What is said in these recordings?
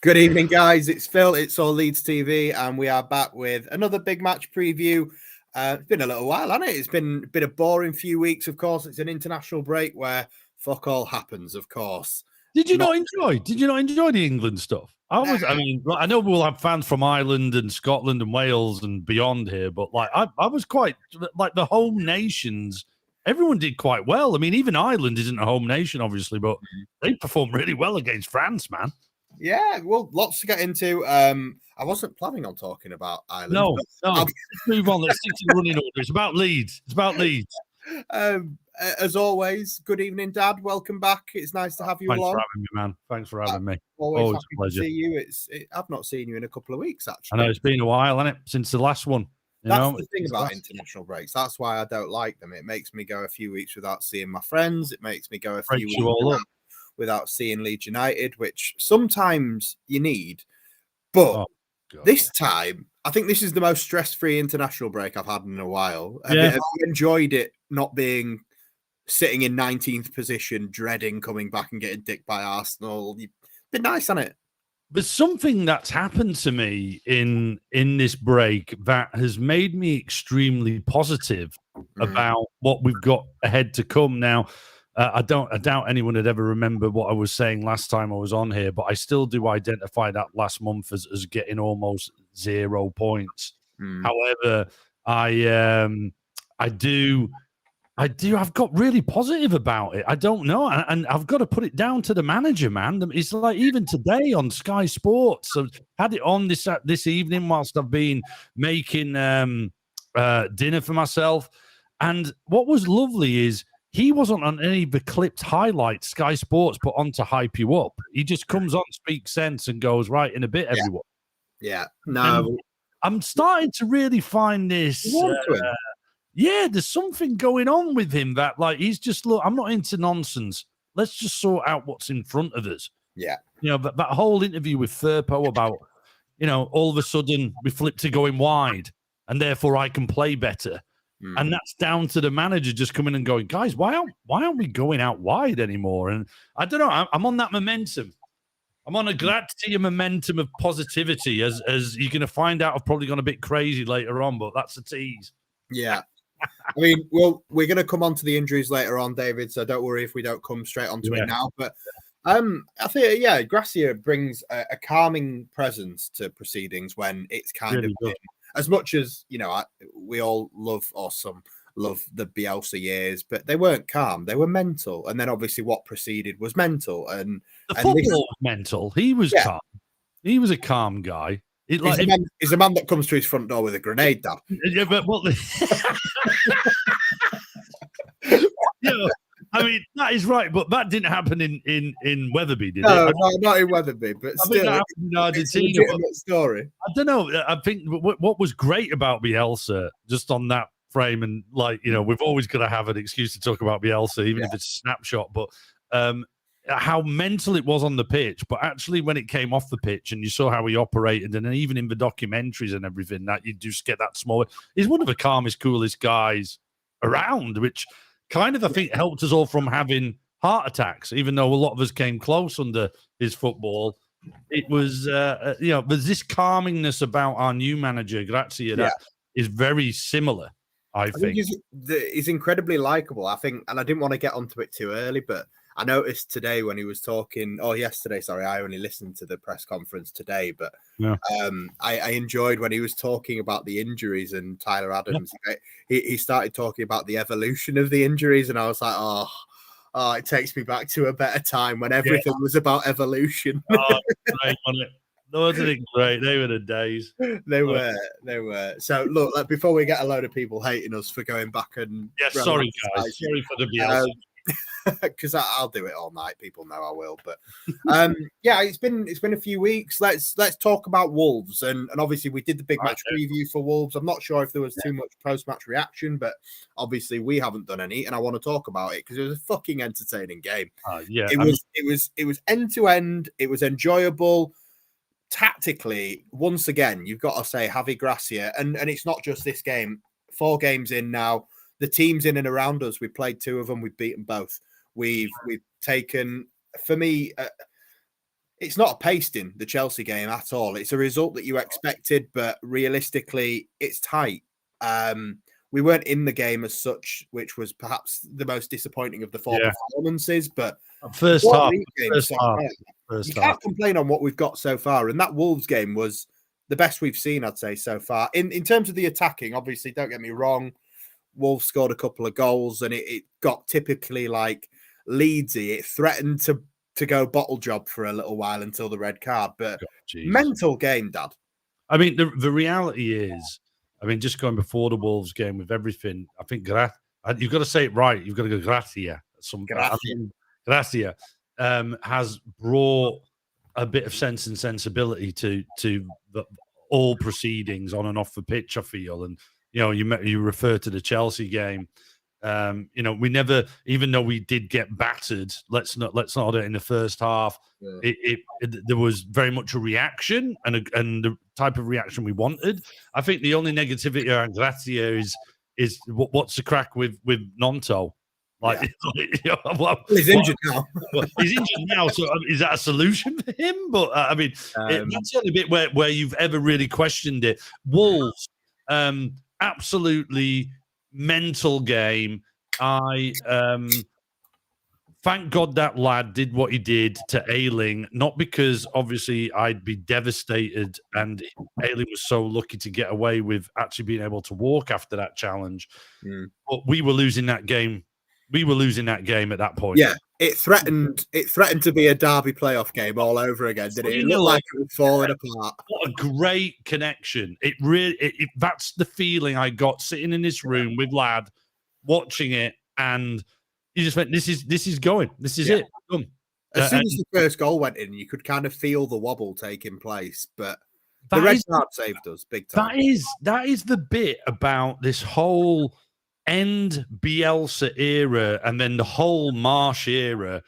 Good evening, guys. It's Phil. It's all Leeds TV, and we are back with another big match preview. It's been a little while, hasn't it? It's been a bit boring few weeks, of course. It's an international break where fuck all happens, of course. Did you not enjoy the England stuff? I know we'll have fans from Ireland and Scotland and Wales and beyond here, but I was quite like the home nations. Everyone did quite well. I mean, even Ireland isn't a home nation, obviously, but they performed really well against France, man. Yeah, well, lots to get into. I wasn't planning on talking about Ireland. No. Let's move on. Let's stick to the running order. It's about Leeds. As always, good evening, Dad. Welcome back. It's nice to have you along. Thanks for having me, man. Thanks for having me. Always happy a pleasure to see you. I've not seen you in a couple of weeks, actually. I know it's been a while, hasn't it, since the last one. That's the thing about international breaks. That's why I don't like them. It makes me go a few weeks without seeing my friends. It makes me go a few weeks without seeing Leeds United, which sometimes you need. But this time, I think this is the most stress-free international break I've had in a while. Have you enjoyed it not being sitting in 19th position, dreading coming back and getting dicked by Arsenal? It's been nice, hasn't it? There's something that's happened to me in this break that has made me extremely positive about what we've got ahead to come. Now, I doubt anyone would ever remember what I was saying last time I was on here, but I still do identify that last month as getting almost 0 points. However, I've got really positive about it. I don't know. And I've got to put it down to the manager, man. It's like even today on Sky Sports, I've had it on this evening whilst I've been making dinner for myself. And what was lovely is he wasn't on any of the clipped highlights Sky Sports put on to hype you up. He just comes on, speaks sense, and goes, right, in a bit, everyone. Yeah. No. And I'm starting to really find this. There's something going on with him that, like, he's just, look, I'm not into nonsense. Let's just sort out what's in front of us. Yeah. That whole interview with Firpo about, all of a sudden we flip to going wide and therefore I can play better. And that's down to the manager just coming and going, guys, why aren't we going out wide anymore? And I don't know. I'm on that momentum. I'm on a Gracia momentum of positivity, as you're going to find out. I've probably gone a bit crazy later on, but that's a tease. Yeah. I mean, we're going to come on to the injuries later on, David, so don't worry if we don't come straight onto it now. But I think, Gracia brings a calming presence to proceedings when it's kind of been, as much as, we all love the Bielsa years, but they weren't calm. They were mental. And then obviously what preceded was mental. And the football was mental. He was calm. He was a calm guy. He's a man that comes to his front door with a grenade, Dad. Yeah, but what? I mean, that is right, but that didn't happen in Wetherby, did it? No, not in Wetherby, but still, in Argentina. It's a legitimate story. I don't know. I think what was great about Bielsa, just on that frame, and we've always got to have an excuse to talk about Bielsa, even if it's a snapshot, but how mental it was on the pitch, but actually when it came off the pitch and you saw how he operated, and then even in the documentaries and everything, that you just get that small. He's one of the calmest, coolest guys around, which kind of, I think, helped us all from having heart attacks, even though a lot of us came close under his football. It was, there's this calmingness about our new manager, Gracia, that is very similar, I think. He's incredibly likable, I think, and I didn't want to get onto it too early, but I noticed today when he was talking, yesterday, sorry, I only listened to the press conference today, but I enjoyed when he was talking about the injuries and Tyler Adams. He started talking about the evolution of the injuries, and I was like, oh, it takes me back to a better time when everything was about evolution. Great, wasn't it? Wasn't it great? They were the days. They were. So, look, before we get a load of people hating us for going back and... Yeah, sorry, guys. Sorry for the Bielsa. Because I'll do it all night. People know I will. But it's been a few weeks. Let's talk about Wolves, and obviously we did the big match preview for Wolves. I'm not sure if there was too much post-match reaction, but obviously we haven't done any, and I want to talk about it because it was a fucking entertaining game. It was end to end. It was enjoyable. Tactically, once again, you've got to say Javi Gracia, and it's not just this game. 4 games in now. The teams in and around us, we played 2 of them. We've beaten both. We've taken, for me, it's not a pasting, the Chelsea game at all. It's a result that you expected, but realistically, it's tight. We weren't in the game as such, which was perhaps the most disappointing of the four performances. But first half, you can't complain on what we've got so far. And that Wolves game was the best we've seen, I'd say, so far. In terms of the attacking, obviously, don't get me wrong, Wolves scored a couple of goals, and it got typically like Leedsy. It threatened to go bottle job for a little while until the red card. But mental game, Dad. I mean, the reality is, I mean, just going before the Wolves game with everything, I think you've got to say it right. You've got to go Gracia. Gracia has brought a bit of sense and sensibility to all proceedings on and off the pitch, I feel. And, you know, you refer to the Chelsea game. You know, we never, even though we did get battered, let's not do it in the first half. Yeah. There was very much a reaction and the type of reaction we wanted. I think the only negativity around Gracia is what's the crack with Nonto? Like, he's injured now. He's injured now, so is that a solution for him? But I mean, that's the only bit where you've ever really questioned it. Wolves, absolutely mental game. I thank God that lad did what he did to Ayling, not because obviously I'd be devastated and Ayling was so lucky to get away with actually being able to walk after that challenge. But we were losing that game. We were losing that game at that point. Yeah, it threatened to be a derby playoff game all over again, didn't it? It looked like it was falling apart. What a great connection. It really that's the feeling I got sitting in this room with lad watching it, and you just went, this is going. This is it. Boom. As soon as the first goal went in, you could kind of feel the wobble taking place, but the red card saved us big time. That is the bit about this whole end Bielsa era and then the whole Marsh era,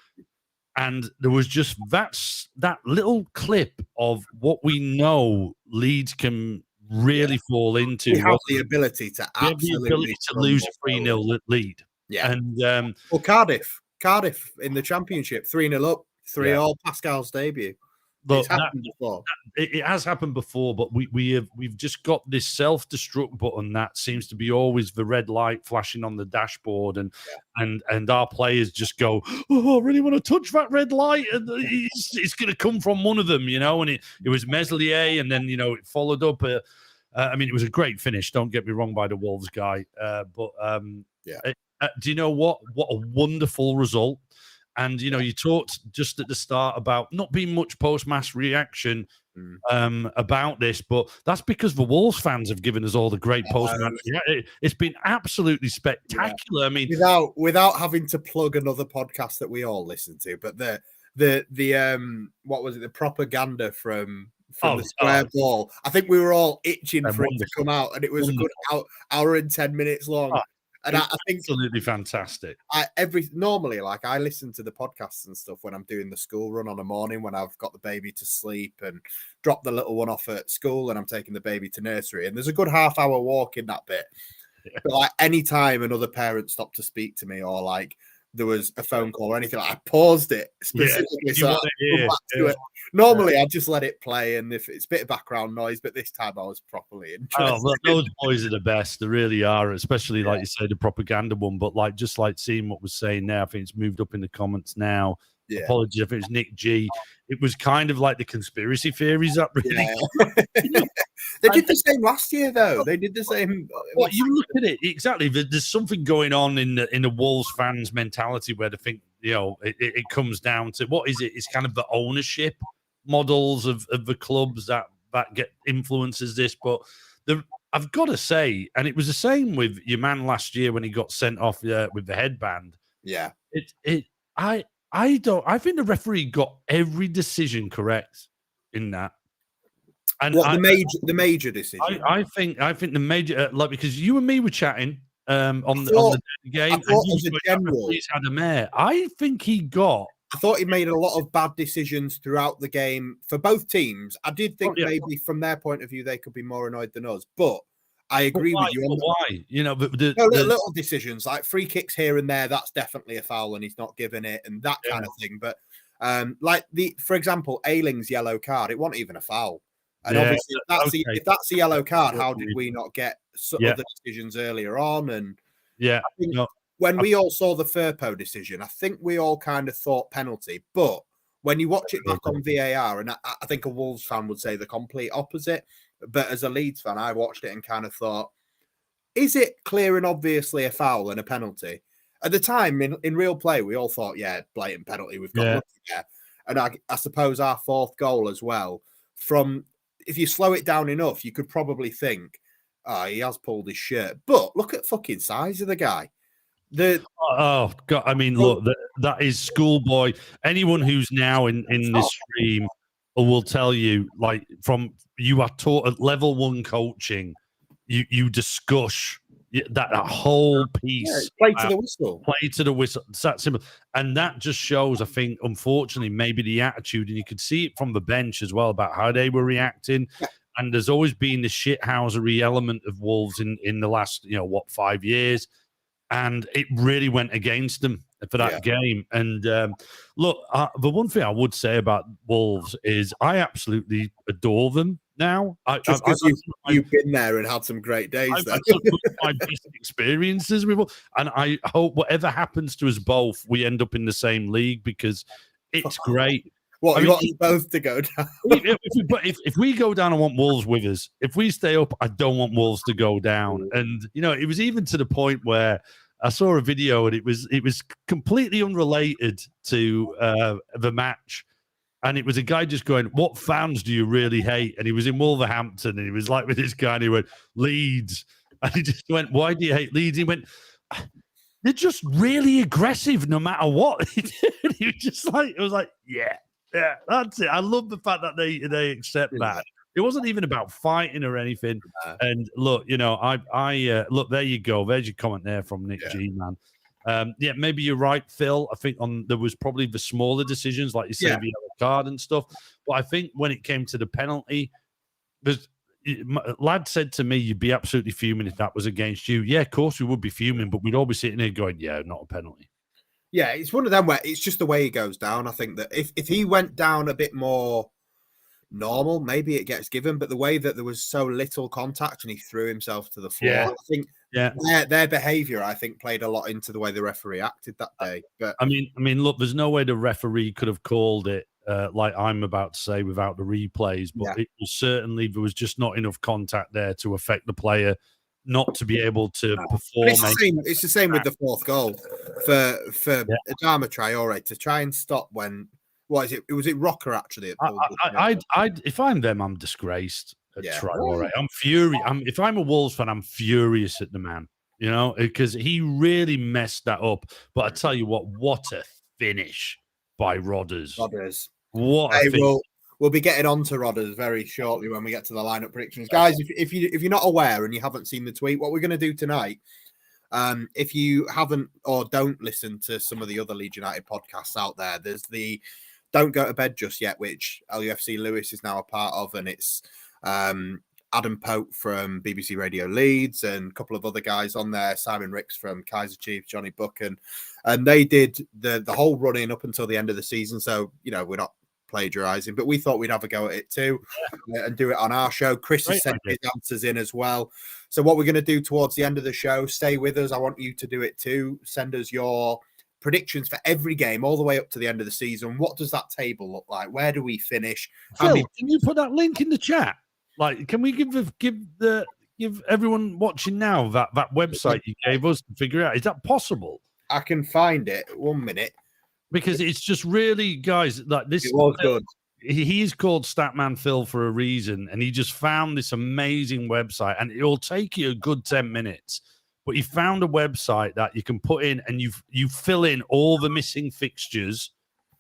and there was just that little clip of what we know Leeds can really fall into. We have the ability to lose a 3-0 lead. Yeah, and Cardiff in the Championship, 3-0 up, 3-all, Pascal's debut. Look, it's happened before. It has happened before, but we've just got this self-destruct button that seems to be always the red light flashing on the dashboard, and our players just go, oh, I really want to touch that red light, and it's going to come from one of them, you know. And it was Meslier, and then, you know, it followed up. I mean, it was a great finish. Don't get me wrong by the Wolves guy, but do you know what a wonderful result. And, you know, you talked just at the start about not being much post-match reaction about this, but that's because the Wolves fans have given us all the great post-match. It's been absolutely spectacular. I mean, without having to plug another podcast that we all listen to, but the what was it? The propaganda from the square ball. I think we were all itching for it to come out, and it was a good hour and 10 minutes long. And I think absolutely fantastic. Normally, like, I listen to the podcasts and stuff when I'm doing the school run on a morning when I've got the baby to sleep and drop the little one off at school and I'm taking the baby to nursery. And there's a good half-hour walk in that bit. Yeah. But like, any time another parent stopped to speak to me, or like there was a phone call or anything, I paused it specifically so I could come back to it. Normally, I just let it play, and if it's a bit of background noise, but this time I was properly interested. Oh, those boys are the best. They really are, especially like you say, the propaganda one. But like, just like seeing what was saying there, I think it's moved up in the comments now. Yeah. Apologies if it was Nick G. It was kind of like the conspiracy theories that really. Yeah. They did the same last year, though. They did the same. Well, you look at it exactly. There's something going on in the Wolves fans' mentality where they think, you know, it comes down to what is it? It's kind of the ownership models of the clubs that get influences this. But I've got to say, and it was the same with your man last year when he got sent off with the headband. Yeah, I think the referee got every decision correct in that. And the major decision? I think the major, like, because you and me were chatting on the game. I thought as a general, he's had a mare. I think I thought he made a lot of bad decisions throughout the game for both teams. I did think maybe from their point of view they could be more annoyed than us, but I agree with you. Why? You know, but little decisions like free kicks here and there, that's definitely a foul and he's not giving it, and that kind of thing. But For example, Ayling's yellow card, it wasn't even a foul. And Yeah, obviously, if that's a yellow card, how did we not get other decisions earlier on? And I think when we all saw the Firpo decision, I think we all kind of thought penalty. But when you watch it back on VAR, and I think a Wolves fan would say the complete opposite. But as a Leeds fan, I watched it and kind of thought, is it clear and obviously a foul and a penalty? At the time, in real play, we all thought, yeah, blatant penalty. We've got lucky there. And I suppose our fourth goal as well, if you slow it down enough, you could probably think, oh, he has pulled his shirt. But look at fucking size of the guy. Oh God! I mean, look, that is schoolboy. Anyone who's now in this stream will tell you, like, from you are taught at level 1 coaching, you discuss that whole piece. Play to the whistle. Play to the whistle. It's that simple, and that just shows, I think, unfortunately, maybe the attitude, and you could see it from the bench as well about how they were reacting. Yeah. And there's always been the shithousery element of Wolves in the last 5 years. And it really went against them for that game. And look, the one thing I would say about Wolves is I absolutely adore them now. Just because you've been there and had some great days there. I've had some of my best experiences with them. And I hope whatever happens to us both, we end up in the same league because it's great. What, you want us both to go down? If we go down, I want Wolves with us. If we stay up, I don't want Wolves to go down. And, it was even to the point where I saw a video and it was completely unrelated to the match. And it was a guy just going, what fans do you really hate? And he was in Wolverhampton and he was like with this guy and he went, Leeds. And he just went, why do you hate Leeds? He went, they're just really aggressive no matter what. He was just like, it was like, yeah, that's it. I love the fact that they accept that. It wasn't even about fighting or anything. And look, I look, there you go. There's your comment there from Nick G, man. Maybe you're right, Phil. I think there was probably the smaller decisions, like you said, the yellow card and stuff. But I think when it came to the penalty, lad said to me, you'd be absolutely fuming if that was against you. Yeah, of course we would be fuming, but we'd all be sitting here going, yeah, not a penalty. Yeah, it's one of them where it's just the way he goes down. I think that if he went down a bit more normal, maybe it gets given, but the way that there was so little contact and he threw himself to the floor, I think their behavior, I think, played a lot into the way the referee acted that day. But I mean, look, there's no way the referee could have called it like I'm about to say without the replays, but it was certainly there was just not enough contact there to affect the player not to be able to perform. It's the same with the fourth goal for Adama Traore to try and stop when. What is it? Was it Rocker actually? If I'm them, I'm disgraced at Traore. I'm furious. If I'm a Wolves fan, I'm furious at the man, because he really messed that up. But I tell you what a finish by Rodders. What a finish. We'll be getting on to Rodders very shortly when we get to the lineup predictions. Guys, if you're not aware and you haven't seen the tweet, what we're going to do tonight, if you haven't or don't listen to some of the other Leeds United podcasts out there, there's the Don't Go to Bed Just Yet, which LUFC Lewis is now a part of, and it's Adam Pope from BBC Radio Leeds and a couple of other guys on there, Simon Ricks from Kaiser Chiefs, Johnny Buchan, and they did the whole run-in up until the end of the season, so, we're not plagiarizing, but we thought we'd have a go at it too and do it on our show. Chris has sent his answers in as well. So what we're going to do towards the end of the show, stay with us. I want you to do it too. Send us your predictions for every game all the way up to the end of the season. What does that table look like? Where do we finish? Phil, can you put that link in the chat? Like, can we give everyone watching now that website you gave us to figure out? Is that possible? I can find it. 1 minute. Because it's just really, guys, like this. It was good. He's called Statman Phil for a reason, and he just found this amazing website, and it will take you a good 10 minutes. But he found a website that you can put in, and you fill in all the missing fixtures,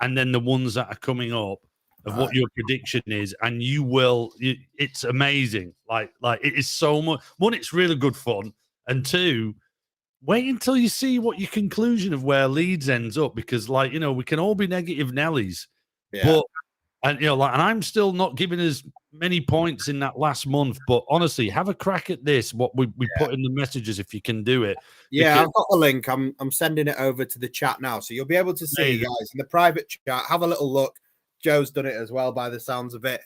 and then the ones that are coming up of what your prediction is, and it's amazing. Like it is so much. One, it's really good fun, and two, wait until you see what your conclusion of where Leeds ends up, because, we can all be negative Nellies, but and I'm still not giving us many points in that last month, but honestly, have a crack at this. What we put in the messages if you can do it. Yeah, I've got the link. I'm sending it over to the chat now, so you'll be able to see, guys, in the private chat. Have a little look. Joe's done it as well, by the sounds of it.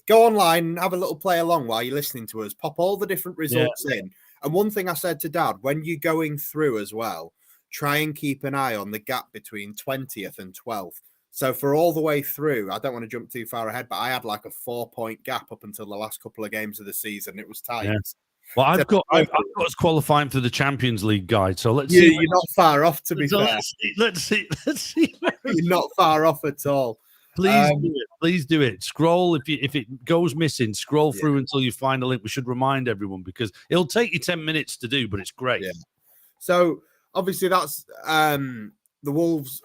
Go online and have a little play along while you're listening to us. Pop all the different results in. And one thing I said to Dad, when you're going through as well, try and keep an eye on the gap between 20th and 12th. So for all the way through, I don't want to jump too far ahead, but I had like a 4-point gap up until the last couple of games of the season. It was tight. Yeah. Well, I've got us qualifying for the Champions League guide. So let's see. You're not far off, to be fair. Let's see. You're not far off at all. Please do it. Please do it. Scroll if it goes missing. Scroll through until you find a link. We should remind everyone because it'll take you 10 minutes to do, but it's great. Yeah. So obviously that's the Wolves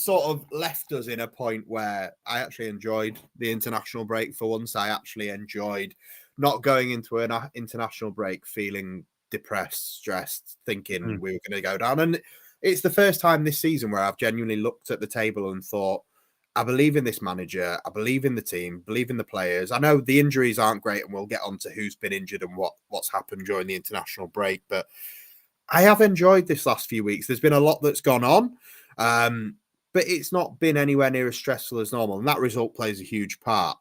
sort of left us in a point where I actually enjoyed the international break for once. I actually enjoyed not going into an international break feeling depressed, stressed, thinking we were going to go down. And it's the first time this season where I've genuinely looked at the table and thought, I believe in this manager. I believe in the team, believe in the players. I know the injuries aren't great, and we'll get on to who's been injured and what's happened during the international break. But I have enjoyed this last few weeks. There's been a lot that's gone on, but it's not been anywhere near as stressful as normal. And that result plays a huge part.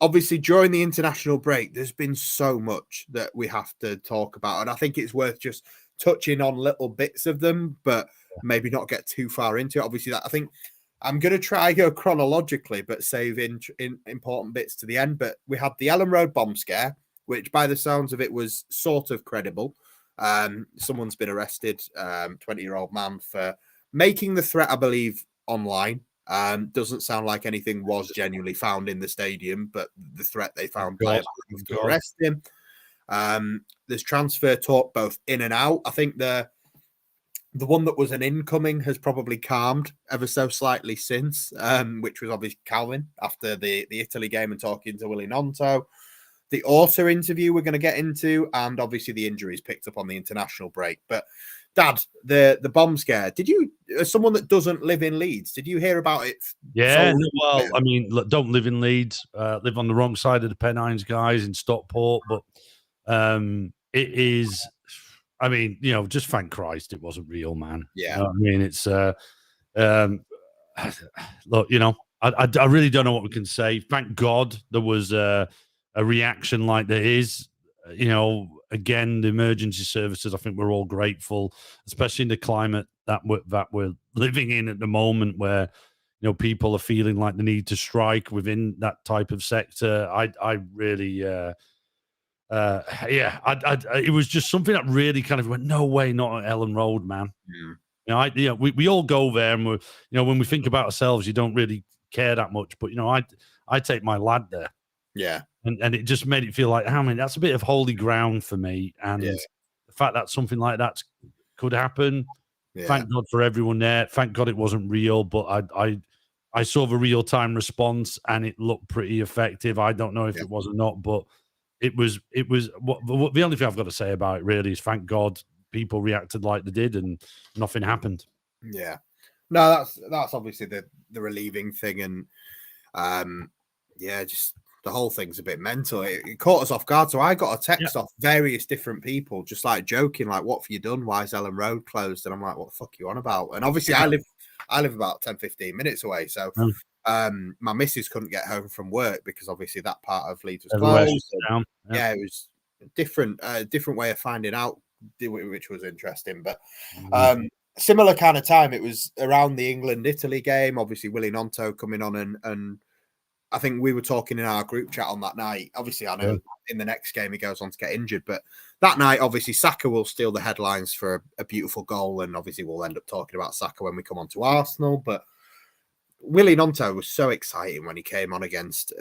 Obviously, during the international break, there's been so much that we have to talk about. And I think it's worth just touching on little bits of them, but maybe not get too far into it. Obviously, I think I'm going to try go chronologically, but save in important bits to the end. But we had the Ellen Road bomb scare, which by the sounds of it was sort of credible. Someone's been arrested, 20-year-old man, for making the threat, I believe, online. Doesn't sound like anything was genuinely found in the stadium, but the threat they found to arrest him. There's transfer talk both in and out. I think the one that was an incoming has probably calmed ever so slightly since, which was obviously Calvin after the Italy game and talking to Willie Nonto. The Orta interview we're going to get into, and obviously the injuries picked up on the international break. But Dad, the bomb scare, did you, as someone that doesn't live in Leeds, did you hear about it? Yeah, well, I mean, look, don't live in Leeds, live on the wrong side of the Pennines, guys, in Stockport. But it is, I mean, you know, just thank Christ it wasn't real, man. Yeah. You know what I mean, it's, look, you know, I really don't know what we can say. Thank God there was a reaction like there is. You know, again, the emergency services, I think we're all grateful, especially in the climate that we're living in at the moment, where, you know, people are feeling like the need to strike within that type of sector. I really, it was just something that really kind of went, no way, not on Ellen Road, man. Yeah. You know, we all go there, and we're, you know, when we think about ourselves, you don't really care that much, but you know, I take my lad there. Yeah. And it just made it feel like, I mean, that's a bit of holy ground for me. And the fact that something like that could happen, thank God for everyone there. Thank God it wasn't real, but I saw the real-time response and it looked pretty effective. I don't know if it was or not, but it was the only thing I've got to say about it really is thank God people reacted like they did and nothing happened. Yeah. No, that's obviously the relieving thing. And just the whole thing's a bit mental. It caught us off guard. So I got a text off various different people, just like joking, like, what have you done? Why is Ellen Road closed? And I'm like, what the fuck are you on about? And obviously I live about 10-15 minutes away. So my missus couldn't get home from work because obviously that part of Leeds was closed. It was a different way of finding out, which was interesting. But similar kind of time, it was around the England-Italy game. Obviously Willie Nonto coming on and I think we were talking in our group chat on that night. Obviously, I know in the next game he goes on to get injured, but that night, obviously, Saka will steal the headlines for a beautiful goal, and obviously we'll end up talking about Saka when we come on to Arsenal. But Willie Nonto was so exciting when he came on against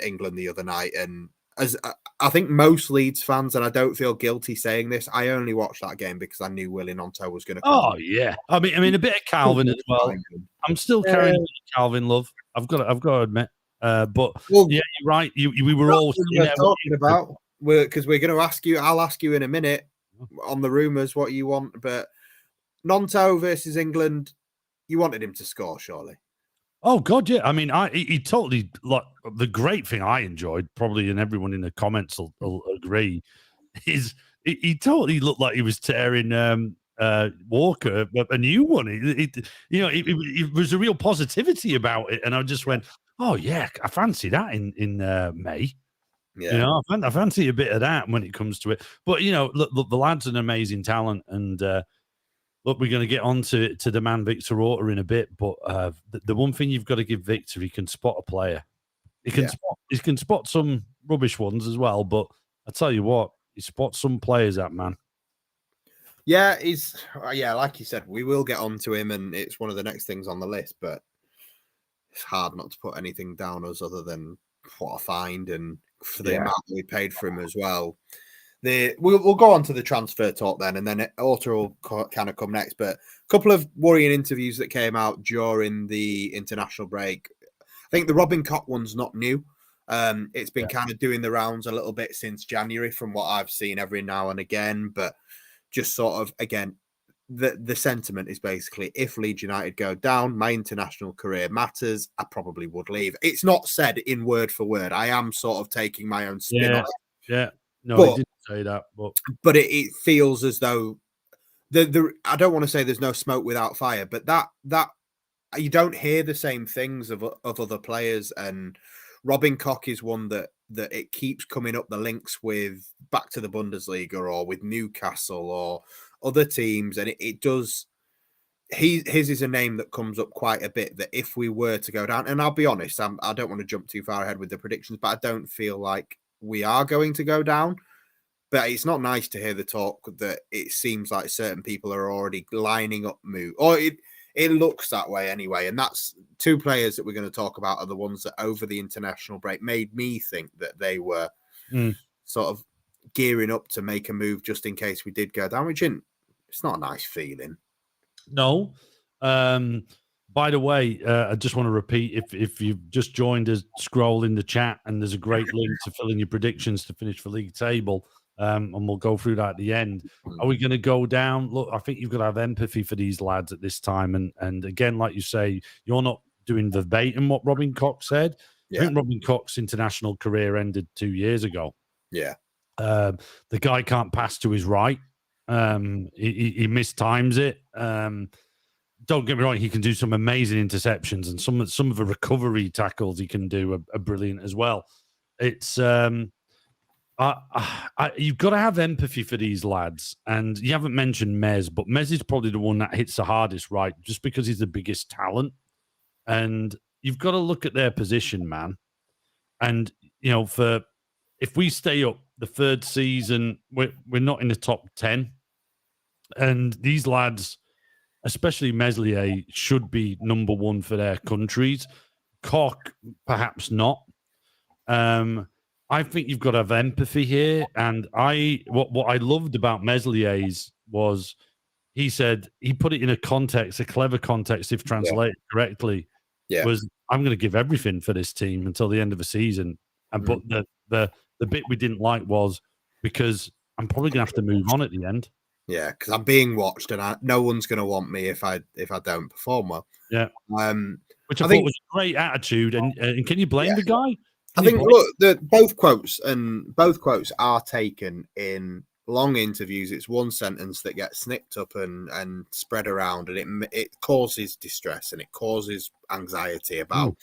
England the other night, and as I think most Leeds fans, and I don't feel guilty saying this, I only watched that game because I knew Willie Nonto was going to come. Oh yeah, I mean a bit of Calvin as well. I'm still carrying Calvin love. I've got to admit. But you're right. We were all talking about because we're going to ask you. I'll ask you in a minute on the rumours what you want. But Nonto versus England, you wanted him to score, surely? Oh God, yeah. I mean, he totally like the great thing I enjoyed, probably, and everyone in the comments will agree, is he totally looked like he was tearing Walker a new one. It was a real positivity about it, and I just went, "Oh yeah, I fancy that in May." Yeah. I fancy a bit of that when it comes to it. But look, the lad's an amazing talent, and look, we're going to get on to the man Victor Orta in a bit. But the one thing you've got to give Victor, he can spot a player. He can spot some rubbish ones as well. But I tell you what, he spots some players, that man. Yeah, like you said, we will get on to him, and it's one of the next things on the list. But it's hard not to put anything down us other than what I find, and for the amount that we paid for him as well. We'll go on to the transfer talk then, and then Orta will kind of come next. But a couple of worrying interviews that came out during the international break. I think the Robin Koch one's not new. It's been kind of doing the rounds a little bit since January, from what I've seen every now and again. But just sort of, again, the sentiment is basically, if Leeds United go down, my international career matters, I probably would leave. It's not said in word for word. I am sort of taking my own spin on it. Yeah. No, he didn't say that. But it feels as though I don't want to say there's no smoke without fire, but that you don't hear the same things of other players. And Robin Koch is one that it keeps coming up the links with back to the Bundesliga or with Newcastle or other teams, and it does. His is a name that comes up quite a bit. That if we were to go down, and I'll be honest, I don't want to jump too far ahead with the predictions, but I don't feel like we are going to go down. But it's not nice to hear the talk that it seems like certain people are already lining up move, or it looks that way anyway. And that's two players that we're going to talk about are the ones that over the international break made me think that they were sort of gearing up to make a move just in case we did go down, which it's not a nice feeling. No. By the way, I just want to repeat, if you've just joined us, scroll in the chat and there's a great link to fill in your predictions to finish the league table. And we'll go through that at the end. Are we going to go down? Look, I think you've got to have empathy for these lads at this time. And again, like you say, you're not doing verbatim what Robin Koch said. I think Robin Koch's international career ended 2 years ago. Yeah. The guy can't pass to his right. He mistimes it. Don't get me wrong, he can do some amazing interceptions, and some of the recovery tackles he can do are brilliant as well. It's you've got to have empathy for these lads. And you haven't mentioned Mez, but Mez is probably the one that hits the hardest, right? Just because he's the biggest talent. And you've got to look at their position, man. And, if we stay up the third season, we're not in the top 10. And these lads, especially Meslier, should be number one for their countries. Koch, perhaps not. I think you've got to have empathy here. And what I loved about Meslier's was he said, he put it in a context, a clever context, if translated correctly, was I'm going to give everything for this team until the end of the season. And but the bit we didn't like was because I'm probably going to have to move on at the end. Yeah, because I'm being watched, and no one's going to want me if I don't perform well. Yeah, which I thought was a great attitude. And can you blame the guy? I think look, both quotes are taken in long interviews. It's one sentence that gets snipped up and spread around, and it causes distress and it causes anxiety about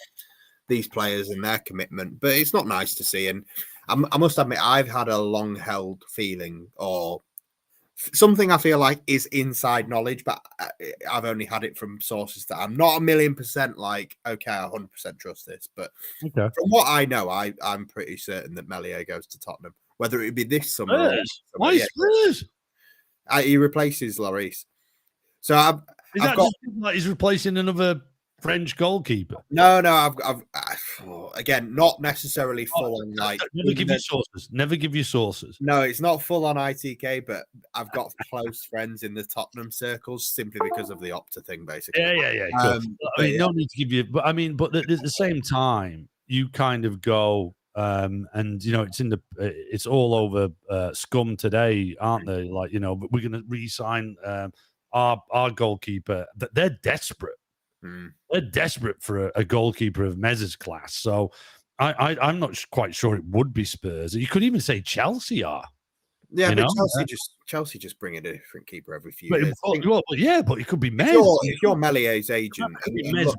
these players and their commitment. But it's not nice to see. And I must admit, I've had a long held feeling or something I feel like is inside knowledge, but I've only had it from sources that I'm not 1,000,000% like, okay, I 100% trust this. But from what I know, I'm pretty certain that Meslier goes to Tottenham, whether it be this summer. Why Spurs? He replaces Lloris. So I've got just like he's replacing another French goalkeeper. No, I've again, not necessarily full on like. Never give you sources. Never give you sources. No, it's not full on ITK, but I've got close friends in the Tottenham circles simply because of the Opta thing, basically. Yeah. No need to give you, but at the same time, you kind of go, and it's all over Scum today, aren't they? Like, but we're going to re-sign our goalkeeper. They're desperate. They're desperate for a goalkeeper of Mez's class. So I'm not quite sure it would be Spurs. You could even say Chelsea are. Yeah, but Chelsea just bring in a different keeper every few years. But it could be Mez. If you're Melié's agent, look,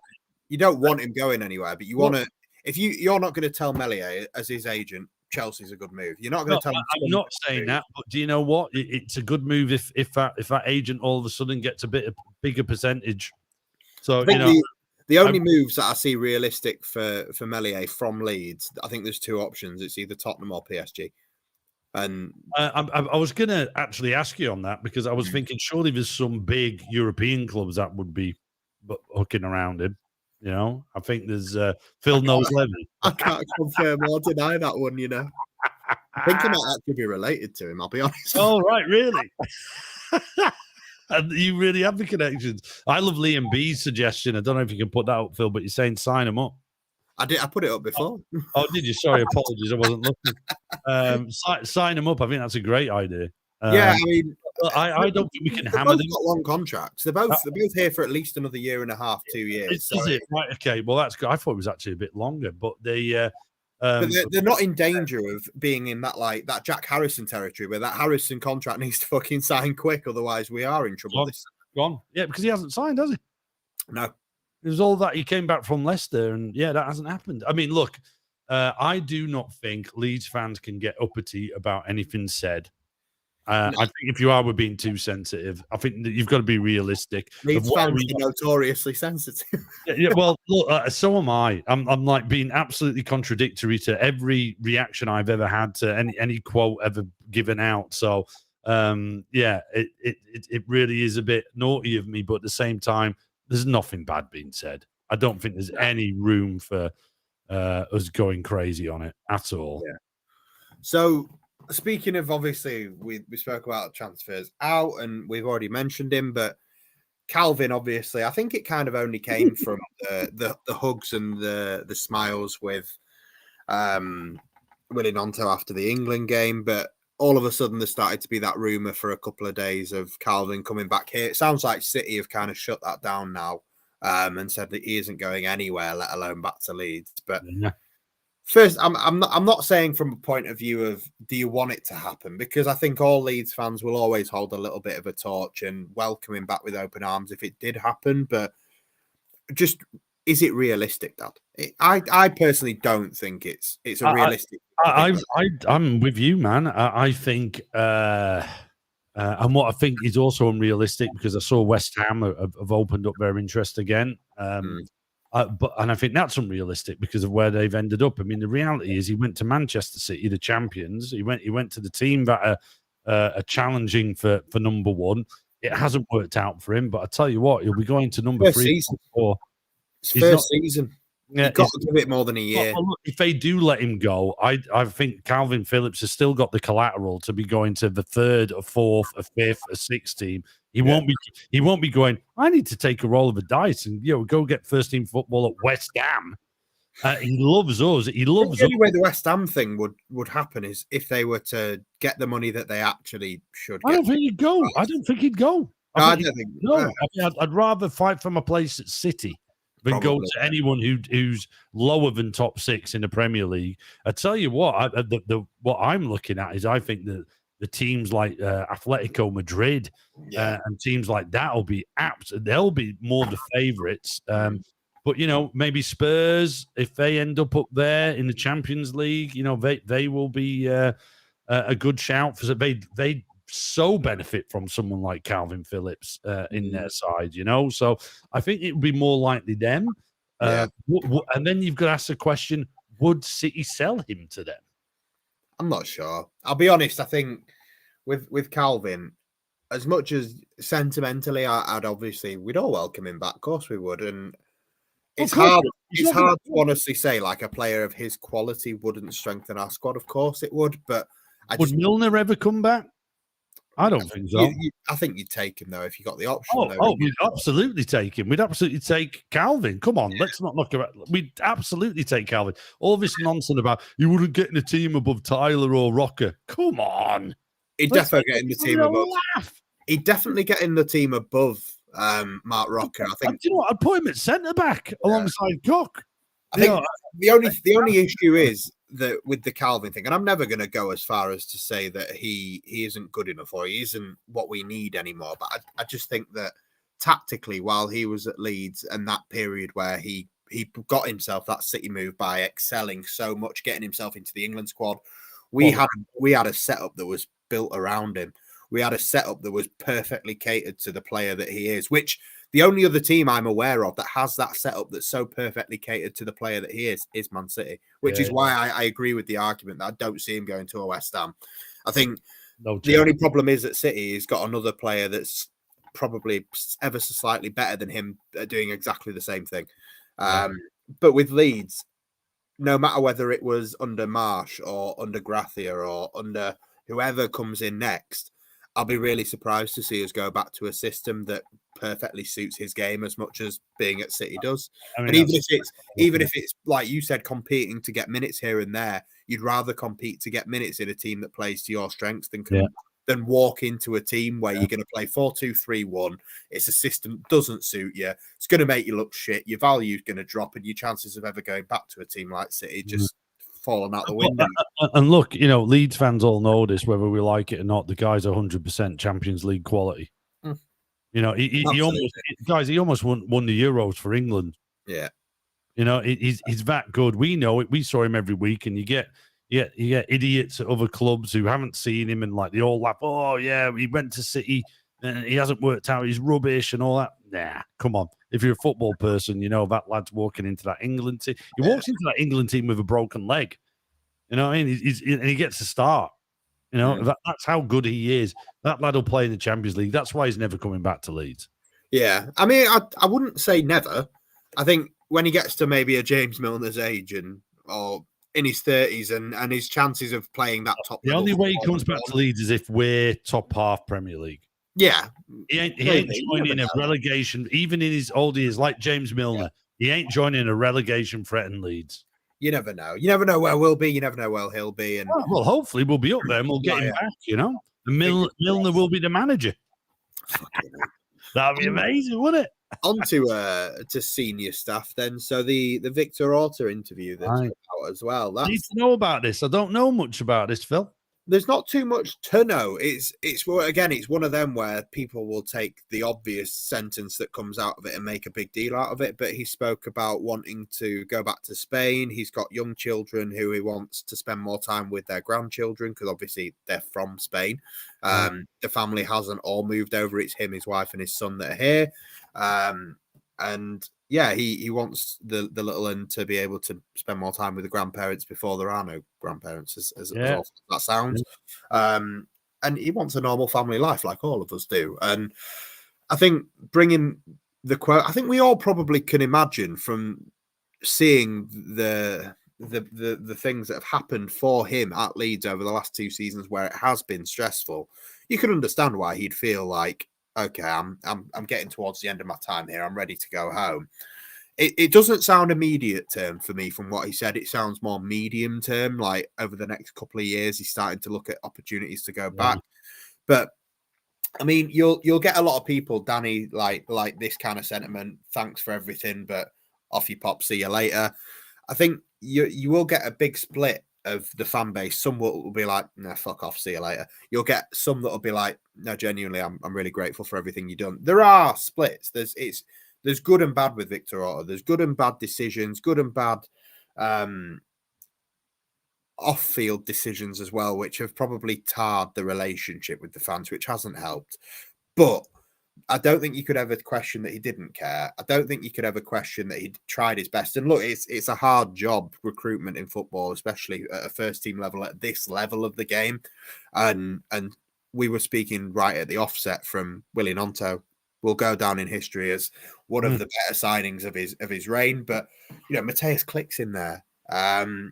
you don't want him going anywhere, but you want to. If you're not going to tell Meslier as his agent, Chelsea's a good move. You're not going to tell him. I'm not saying that, but do you know what? It's a good move if that agent all of a sudden gets a bigger percentage. So the only moves that I see realistic for Meslier from Leeds, I think there's two options. It's either Tottenham or PSG. And I was going to actually ask you on that because I was thinking surely there's some big European clubs that would be hooking around him. I think there's Phil knows Levy. I can't confirm or deny that one. I think he might actually be related to him. I'll be honest. Oh right, really? And you really have the connections. I love Liam B's suggestion. I don't know if you can put that up, Phil, but you're saying sign him up. I did. I put it up before. Oh, did you? Sorry, apologies. I wasn't looking. Sign them up. I think that's a great idea. I mean, I don't think we can hammer them. They've got long contracts. They're both here for at least another year and a half, 2 years. Is it right? Okay. Well, that's good. I thought it was actually a bit longer, but they. But they're not in danger of being in that Jack Harrison territory where that Harrison contract needs to fucking sign quick, otherwise we are in trouble. Gone. Yeah, because he hasn't signed, has he? No. It was all that he came back from Leicester, and that hasn't happened. I mean, look, I do not think Leeds fans can get uppity about anything said. I think if you are, we're being too sensitive. I think that you've got to be realistic. Leeds fans are notoriously sensitive. Well, look, so am I. I'm like being absolutely contradictory to every reaction I've ever had to any quote ever given out. So, it really is a bit naughty of me, but at the same time, there's nothing bad being said. I don't think there's any room for us going crazy on it at all. Yeah. So, speaking of, obviously, we spoke about transfers out, and we've already mentioned him, but Calvin, obviously, I think it kind of only came from the hugs and the smiles with Willie Gnonto after the England game, but all of a sudden there started to be that rumour for a couple of days of Calvin coming back here. It sounds like City have kind of shut that down now and said that he isn't going anywhere, let alone back to Leeds. But first, I'm not saying from a point of view of do you want it to happen, because I think all Leeds fans will always hold a little bit of a torch and welcome him back with open arms if it did happen. But just, is it realistic, Dad? I personally don't think it's a realistic. I'm with you, man. I think, and what I think is also unrealistic, because I saw West Ham have opened up their interest again. And I think that's unrealistic because of where they've ended up. I mean, the reality is he went to Manchester City, the champions. He went to the team that are challenging for number one. It hasn't worked out for him, but I tell you what, he'll be going to number three. First season. Yeah, you've got to give it more than a year. Well, look, if they do let him go, I think Calvin Phillips has still got the collateral to be going to the third, a fourth, a fifth, a sixth team. He won't be going, I need to take a roll of the dice and go get first team football at West Ham. He loves us. He loves the only way the West Ham thing would happen is if they were to get the money that they actually should get. I don't think he'd go. I don't think he'd go. I don't think. No, I'd rather fight from a place at City than go to anyone who's lower than top six in the Premier League. I tell you what, what I'm looking at is I think that the teams like Atletico Madrid and teams like that will be apt. They'll be more the favourites. But maybe Spurs, if they end up there in the Champions League, they will be a good shout for they so benefit from someone like Calvin Phillips in their side, So I think it would be more likely them. And then you've got to ask the question: would City sell him to them? I'm not sure. I'll be honest. I think with Calvin, as much as sentimentally, we'd all welcome him back. Of course, we would. And it's hard. It's hard to honestly say like a player of his quality wouldn't strengthen our squad. Of course, it would. But would Milner ever come back? I don't think so. I think you'd take him though if you got the option. We'd absolutely take him. We'd absolutely take Calvin. Come on, let's not look about. We'd absolutely take Calvin. All this nonsense about you wouldn't get in a team above Tyler or Rocker. Come on, he'd definitely get in the team above. He'd definitely get in the team above Mark Rocker. I think. You know what? I'd put him at centre back alongside Cook. I think the only issue is that with the Calvin thing, and I'm never going to go as far as to say that he isn't good enough or he isn't what we need anymore. But I just think that tactically, while he was at Leeds and that period where he got himself that City move by excelling so much, getting himself into the England squad, we had a setup that was built around him. We had a setup that was perfectly catered to the player that he is, which the only other team I'm aware of that has that setup that's so perfectly catered to the player that he is Man City, which is why I agree with the argument that I don't see him going to a West Ham. I think the only problem is that City has got another player that's probably ever so slightly better than him at doing exactly the same thing. But with Leeds, no matter whether it was under Marsh or under Gracia or under whoever comes in next, I'll be really surprised to see us go back to a system that perfectly suits his game as much as being at City does. I mean, and even if it's like you said, competing to get minutes here and there, you'd rather compete to get minutes in a team that plays to your strengths than walk into a team where you're going to play 4-2-3-1. It's a system that doesn't suit you. It's going to make you look shit. Your value's going to drop, and your chances of ever going back to a team like City just fallen out the window. And look, Leeds fans all know this, whether we like it or not. The guy's 100% Champions League quality. He almost won the Euros for England. Yeah, he's that good. We know it. We saw him every week, and you get idiots at other clubs who haven't seen him, and like they all laugh. Oh yeah, he went to City and he hasn't worked out. He's rubbish and all that. Nah, come on. If you're a football person, that lad's walking into that England team. He walks into that England team with a broken leg. You know what I mean? And he gets to start. That's how good he is. That lad will play in the Champions League. That's why he's never coming back to Leeds. Yeah. I mean, I wouldn't say never. I think when he gets to maybe a James Milner's age or in his 30s and his chances of playing that top. The only way he comes back to Leeds is if we're top half Premier League. Yeah. He ain't joining a relegation, even in his old years, like James Milner. Yeah. He ain't joining a relegation threatened Leeds. You never know. You never know where we'll be. You never know where he'll be. And well, hopefully we'll be up there and we'll get him back, And Milner will be the manager. That'd be amazing, wouldn't it? On to senior staff then. So the Victor Orta interview that's out as well. I need to know about this. I don't know much about this, Phil. There's not too much to know. It's one of them where people will take the obvious sentence that comes out of it and make a big deal out of it. But he spoke about wanting to go back to Spain. He's got young children who he wants to spend more time with their grandchildren because obviously they're from Spain. The family hasn't all moved over. It's him, his wife, and his son that are here. And yeah, he wants the little one to be able to spend more time with the grandparents before there are no grandparents, as awful as that sounds. And he wants a normal family life like all of us do. And I think bringing the quote, I think we all probably can imagine from seeing the things that have happened for him at Leeds over the last 2 seasons where it has been stressful. You can understand why he'd feel like, okay, I'm getting towards the end of my time here. I'm ready to go home. It doesn't sound immediate term for me from what he said. It sounds more medium term, like over the next couple of years, he's starting to look at opportunities to go back. But I mean, you'll get a lot of people, Danny, like this kind of sentiment. Thanks for everything, but off you pop. See you later. I think you will get a big split of the fan base. Some will be like, "No, fuck off, see you later." You'll get some that will be like, "No, genuinely, I'm really grateful for everything you've done." There are splits. There's good and bad with Victor Orta. There's good and bad decisions, good and bad off-field decisions as well, which have probably tarred the relationship with the fans, which hasn't helped. But I don't think you could ever question that he didn't care. I don't think you could ever question that he tried his best. And look, it's a hard job, recruitment in football, especially at a first-team level, at this level of the game. And we were speaking right at the offset from Willie Nonto. Will go down in history as one of the better signings of his reign. But Mateus Klick's in there,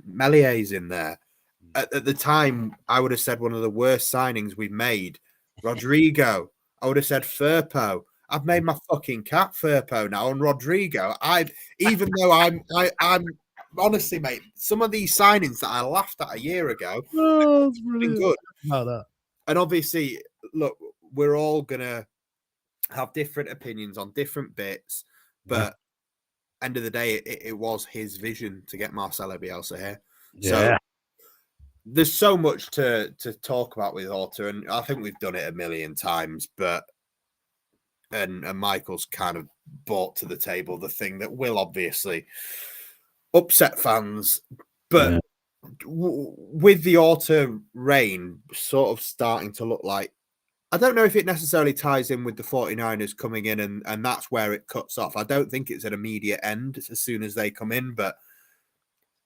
Mellier's in there. At the time, I would have said one of the worst signings we've made. Rodrigo. I would have said Firpo. I've made my fucking cat Firpo now, and Rodrigo. Even though I'm honestly, mate, some of these signings that I laughed at a year ago, it's been good. About that. And obviously, look, we're all gonna have different opinions on different bits, but end of the day, it was his vision to get Marcelo Bielsa here. So there's so much to talk about with Orta, and I think we've done it a million times, but and Michael's kind of brought to the table the thing that will obviously upset fans, but with the Orta reign sort of starting to look like, I don't know if it necessarily ties in with the 49ers coming in and that's where it cuts off. I don't think it's an immediate end as soon as they come in, but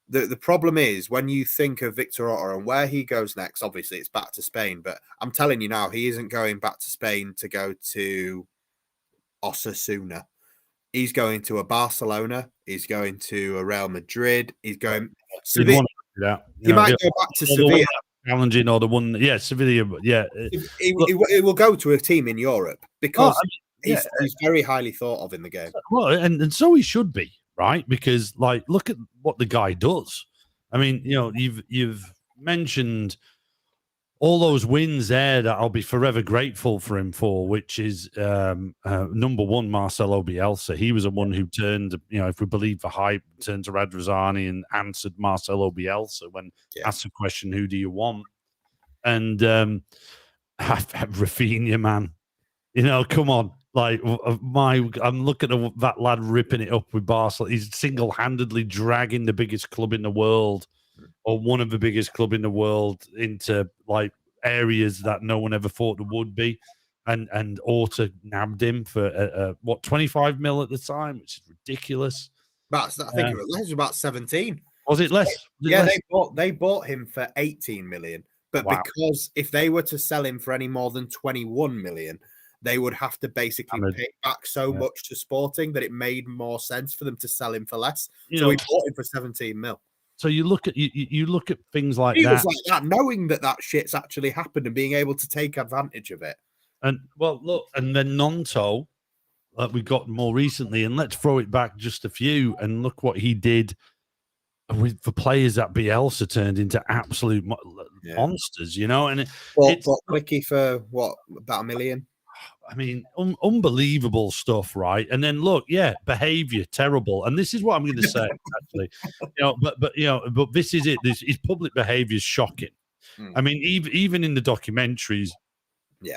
the problem is when you think of Victor Orta and where he goes next, obviously it's back to Spain, but I'm telling you now, he isn't going back to Spain to go to Osasuna. He's going to a Barcelona. He's going to a Real Madrid. He's going Sevilla. He might go back to Sevilla. Challenging or the one, Sevilla. Yeah, it will go to a team in Europe because he's very highly thought of in the game. Well, and so he should be, right? Because like, look at what the guy does. I mean, you've mentioned all those wins there that I'll be forever grateful for him for, which is number one, Marcelo Bielsa. He was the one who turned, if we believe the hype, turned to Radrizzani and answered Marcelo Bielsa when asked the question, who do you want? And Rafinha, man, come on. Like, I'm looking at that lad ripping it up with Barcelona. He's single-handedly dragging the biggest club in the world, or one of the biggest club in the world, into like areas that no one ever thought there would be, and Orta nabbed him for 25 mil at the time, which is ridiculous. I think it was about 17. Was it less? They bought him for 18 million, but because if they were to sell him for any more than 21 million, they would have to basically pay back so much to Sporting that it made more sense for them to sell him for less. So we bought him for 17 mil. So you look at things like that. Like that, knowing that shit's actually happened and being able to take advantage of it. And well, look, and then Nonto, we got more recently, and let's throw it back just a few and look what he did with the players that Bielsa turned into absolute monsters, And it's Clicky for what, about $1 million? I mean, unbelievable stuff, right? And then look, behavior terrible. And this is what I'm going to say, actually. But this is it. His public behavior is shocking. I mean, even in the documentaries,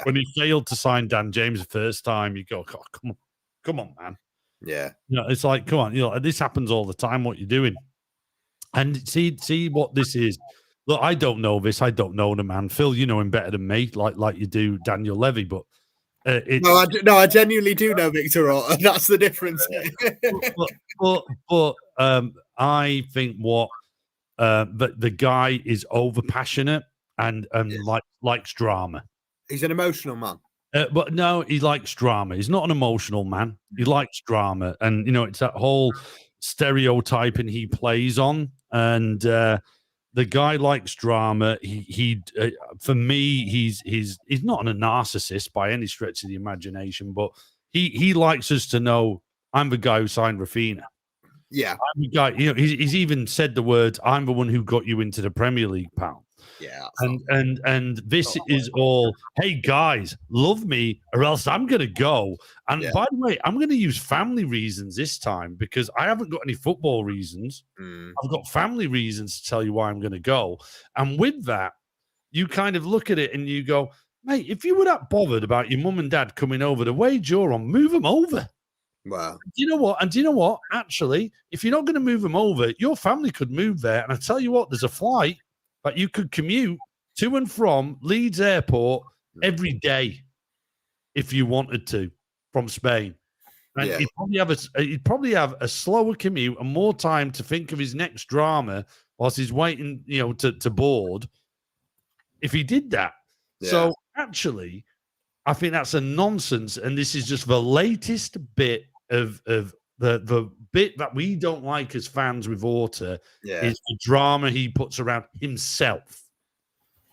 when he failed to sign Dan James the first time, you go, oh, come on, man. Yeah, it's like, come on, this happens all the time. What you're doing, and see what this is. Look, I don't know this. I don't know the man. Phil, you know him better than me, like you do Daniel Levy, but. I genuinely do know Victor Orta. That's the difference. but I think what the guy is over passionate and likes drama. He's an emotional man. But no, he likes drama. He's not an emotional man. He likes drama, and it's that whole stereotyping he plays on, and. The guy likes drama. He for me, he's not a narcissist by any stretch of the imagination, but he likes us to know I'm the guy who signed Rafinha. Yeah, I'm the guy. He's even said the words, "I'm the one who got you into the Premier League, pal." Yeah, and this is all. Hey guys, love me or else I'm gonna go. And by the way, I'm gonna use family reasons this time because I haven't got any football reasons. I've got family reasons to tell you why I'm gonna go. And with that, you kind of look at it and you go, mate, if you were that bothered about your mum and dad coming over, the wage you're on, move them over. Wow. Do you know what? And do you know what? Actually, if you're not going to move them over, your family could move there. And I tell you what, there's a flight that you could commute to and from Leeds Airport every day if you wanted to from Spain. And he'd probably have a slower commute and more time to think of his next drama whilst he's waiting, to board if he did that. Yeah. So actually, I think that's a nonsense. And this is just the latest bit of the bit that we don't like as fans with Orta is the drama he puts around himself.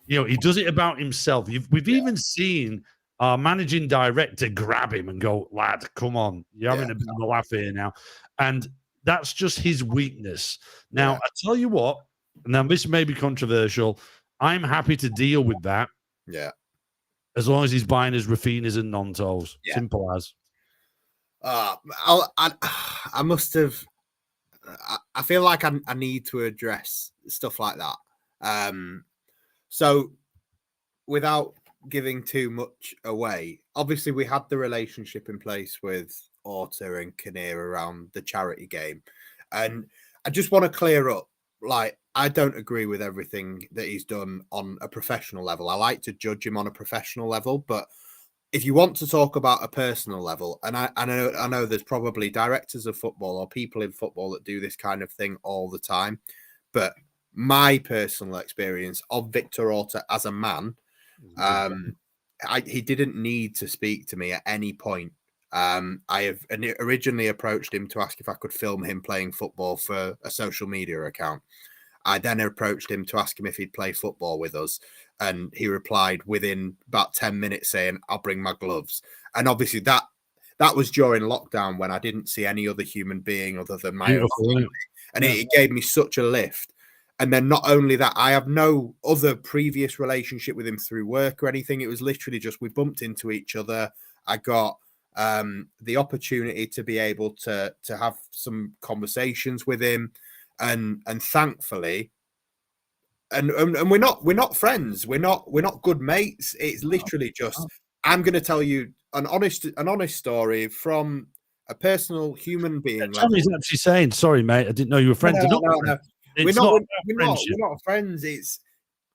He does it about himself. We've even seen our managing director grab him and go, lad, come on. You're having a bit of a laugh here now. And that's just his weakness. Now, I tell you what, now this may be controversial. I'm happy to deal with that. Yeah. As long as he's buying his Rafinhas and Nontos. Yeah. Simple as. I must have. I feel like I need to address stuff like that. So, without giving too much away, obviously we had the relationship in place with Orta and Kinnear around the charity game, and I just want to clear up. Like, I don't agree with everything that he's done on a professional level. I like to judge him on a professional level, but if you want to talk about a personal level, and I know there's probably directors of football or people in football that do this kind of thing all the time, but my personal experience of Victor Orta as a man, he didn't need to speak to me at any point. I have originally approached him to ask if I could film him playing football for a social media account. I then approached him to ask him if he'd play football with us. And he replied within about 10 minutes saying, I'll bring my gloves. And obviously that was during lockdown when I didn't see any other human being other than my own family. And it gave me such a lift. And then not only that, I have no other previous relationship with him through work or anything. It was literally just we bumped into each other. I got the opportunity to be able to have some conversations with him. And thankfully, and we're not friends. We're not good mates. It's literally just I'm going to tell you an honest story from a personal human being. Tommy's actually saying, "Sorry, mate, I didn't know you were friends." No. We're not friends. It's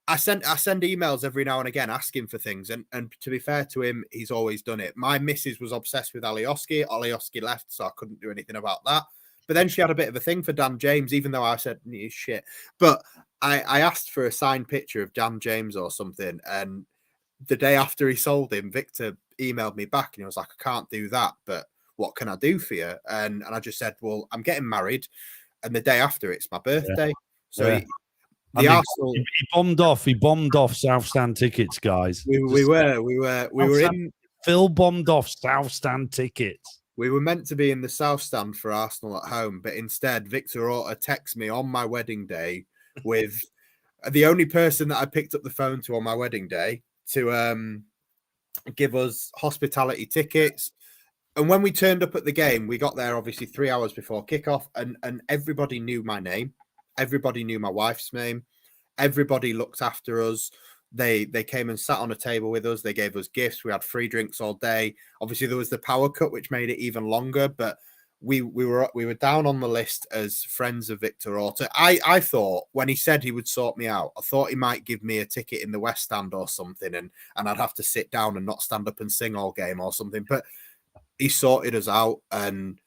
I send emails every now and again asking for things, and to be fair to him, he's always done it. My missus was obsessed with Alioski. Alioski left, so I couldn't do anything about that. But then she had a bit of a thing for Dan James, even though I said he's shit. But I asked for a signed picture of Dan James or something, and the day after he sold him, Victor emailed me back and he was like, I can't do that, but what can I do for you? And I just said, well, I'm getting married, and the day after it's my birthday. Yeah. So Arsenal, he bombed off South Stand tickets, guys. We were in. Phil bombed off South Stand tickets. We were meant to be in the South Stand for Arsenal at home, but instead Victor Orta texted me on my wedding day with the only person that I picked up the phone to on my wedding day to give us hospitality tickets. And when we turned up at the game, we got there obviously 3 hours before kickoff, and everybody knew my name. Everybody knew my wife's name. Everybody looked after us. They came and sat on a table with us. They gave us gifts. We had free drinks all day. Obviously, there was the power cut, which made it even longer. But we were down on the list as friends of Victor Orta. I thought when he said he would sort me out, I thought he might give me a ticket in the West Stand or something, and I'd have to sit down and not stand up and sing all game or something. But he sorted us out, and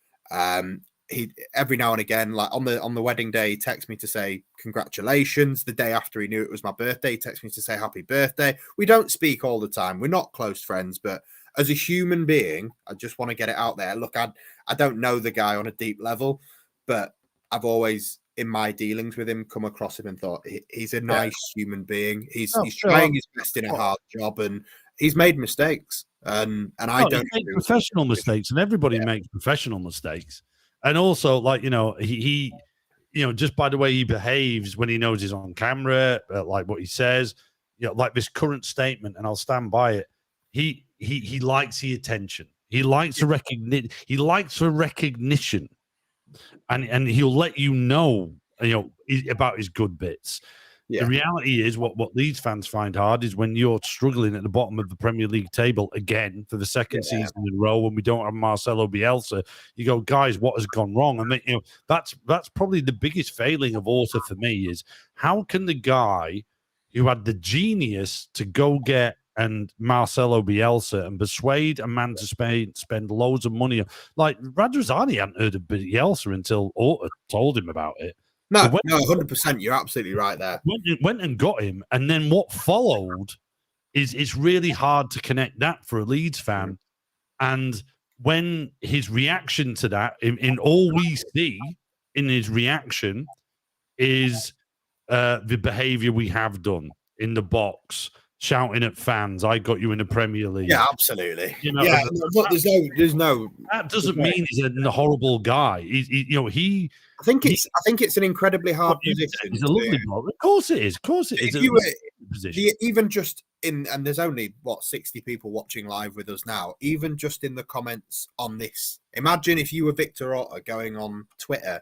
he every now and again, like on the wedding day, he texts me to say congratulations. The day after he knew it was my birthday, he texts me to say happy birthday. We don't speak all the time. We're not close friends, but as a human being, I just want to get it out there. Look, I don't know the guy on a deep level, but I've always, in my dealings with him, come across him and thought he's a nice human being. He's trying his best in a hard job, and he's made mistakes. And I don't make professional mistakes, and everybody makes professional mistakes. And also, like, he just by the way he behaves when he knows he's on camera, like what he says, like this current statement, and I'll stand by it. He likes the attention. He likes the recognition. He likes the recognition, and he'll let you know about his good bits. Yeah. The reality is what Leeds fans find hard is when you're struggling at the bottom of the Premier League table again for the second season in a row, when we don't have Marcelo Bielsa. You go, guys, what has gone wrong? I mean, that's probably the biggest failing of Orta for me is how can the guy who had the genius to go get and Marcelo Bielsa and persuade a man to spend loads of money, like Radrizzani hadn't heard of Bielsa until Orta told him about it. No, 100%. You're absolutely right there. Went and got him, and then what followed is it's really hard to connect that for a Leeds fan. And when his reaction to that, in all we see in his reaction, is the behaviour we have done in the box, shouting at fans, "I got you in the Premier League." Yeah, absolutely. There's no. That doesn't mean he's a horrible guy. I think it's an incredibly hard position. He's a lovely bloke. Of course it is. Even just and there's only 60 people watching live with us now. Even just in the comments on this, imagine if you were Victor Orta going on Twitter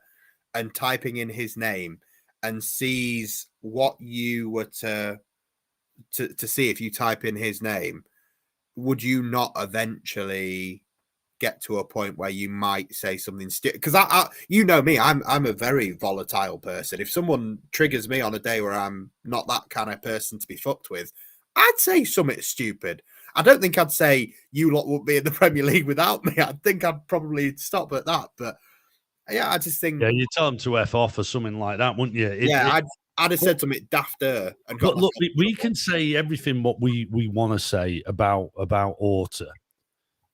and typing in his name and sees what you were to see if you type in his name. Would you not eventually get to a point where you might say something stupid? Because I you know me, I'm a very volatile person. If someone triggers me on a day where I'm not that kind of person to be fucked with, I'd say something stupid. I don't think I'd say you lot won't be in the Premier League without me. I think I'd probably stop at that. But yeah, I just think you tell them to F off or something like that, wouldn't you? I'd have said something dafter. And but look, we can say everything what we want to say about Orta.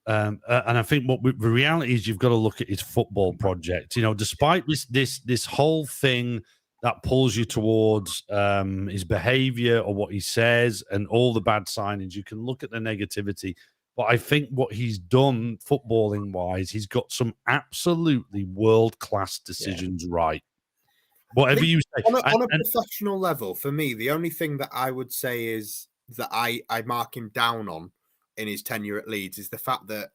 And I think the reality is you've got to look at his football project. You know, despite this whole thing that pulls you towards his behavior or what he says and all the bad signings, you can look at the negativity. But I think what he's done footballing wise, he's got some absolutely world-class decisions right. Whatever you say. On a professional level, for me, the only thing that I would say is that I mark him down on in his tenure at Leeds is the fact that,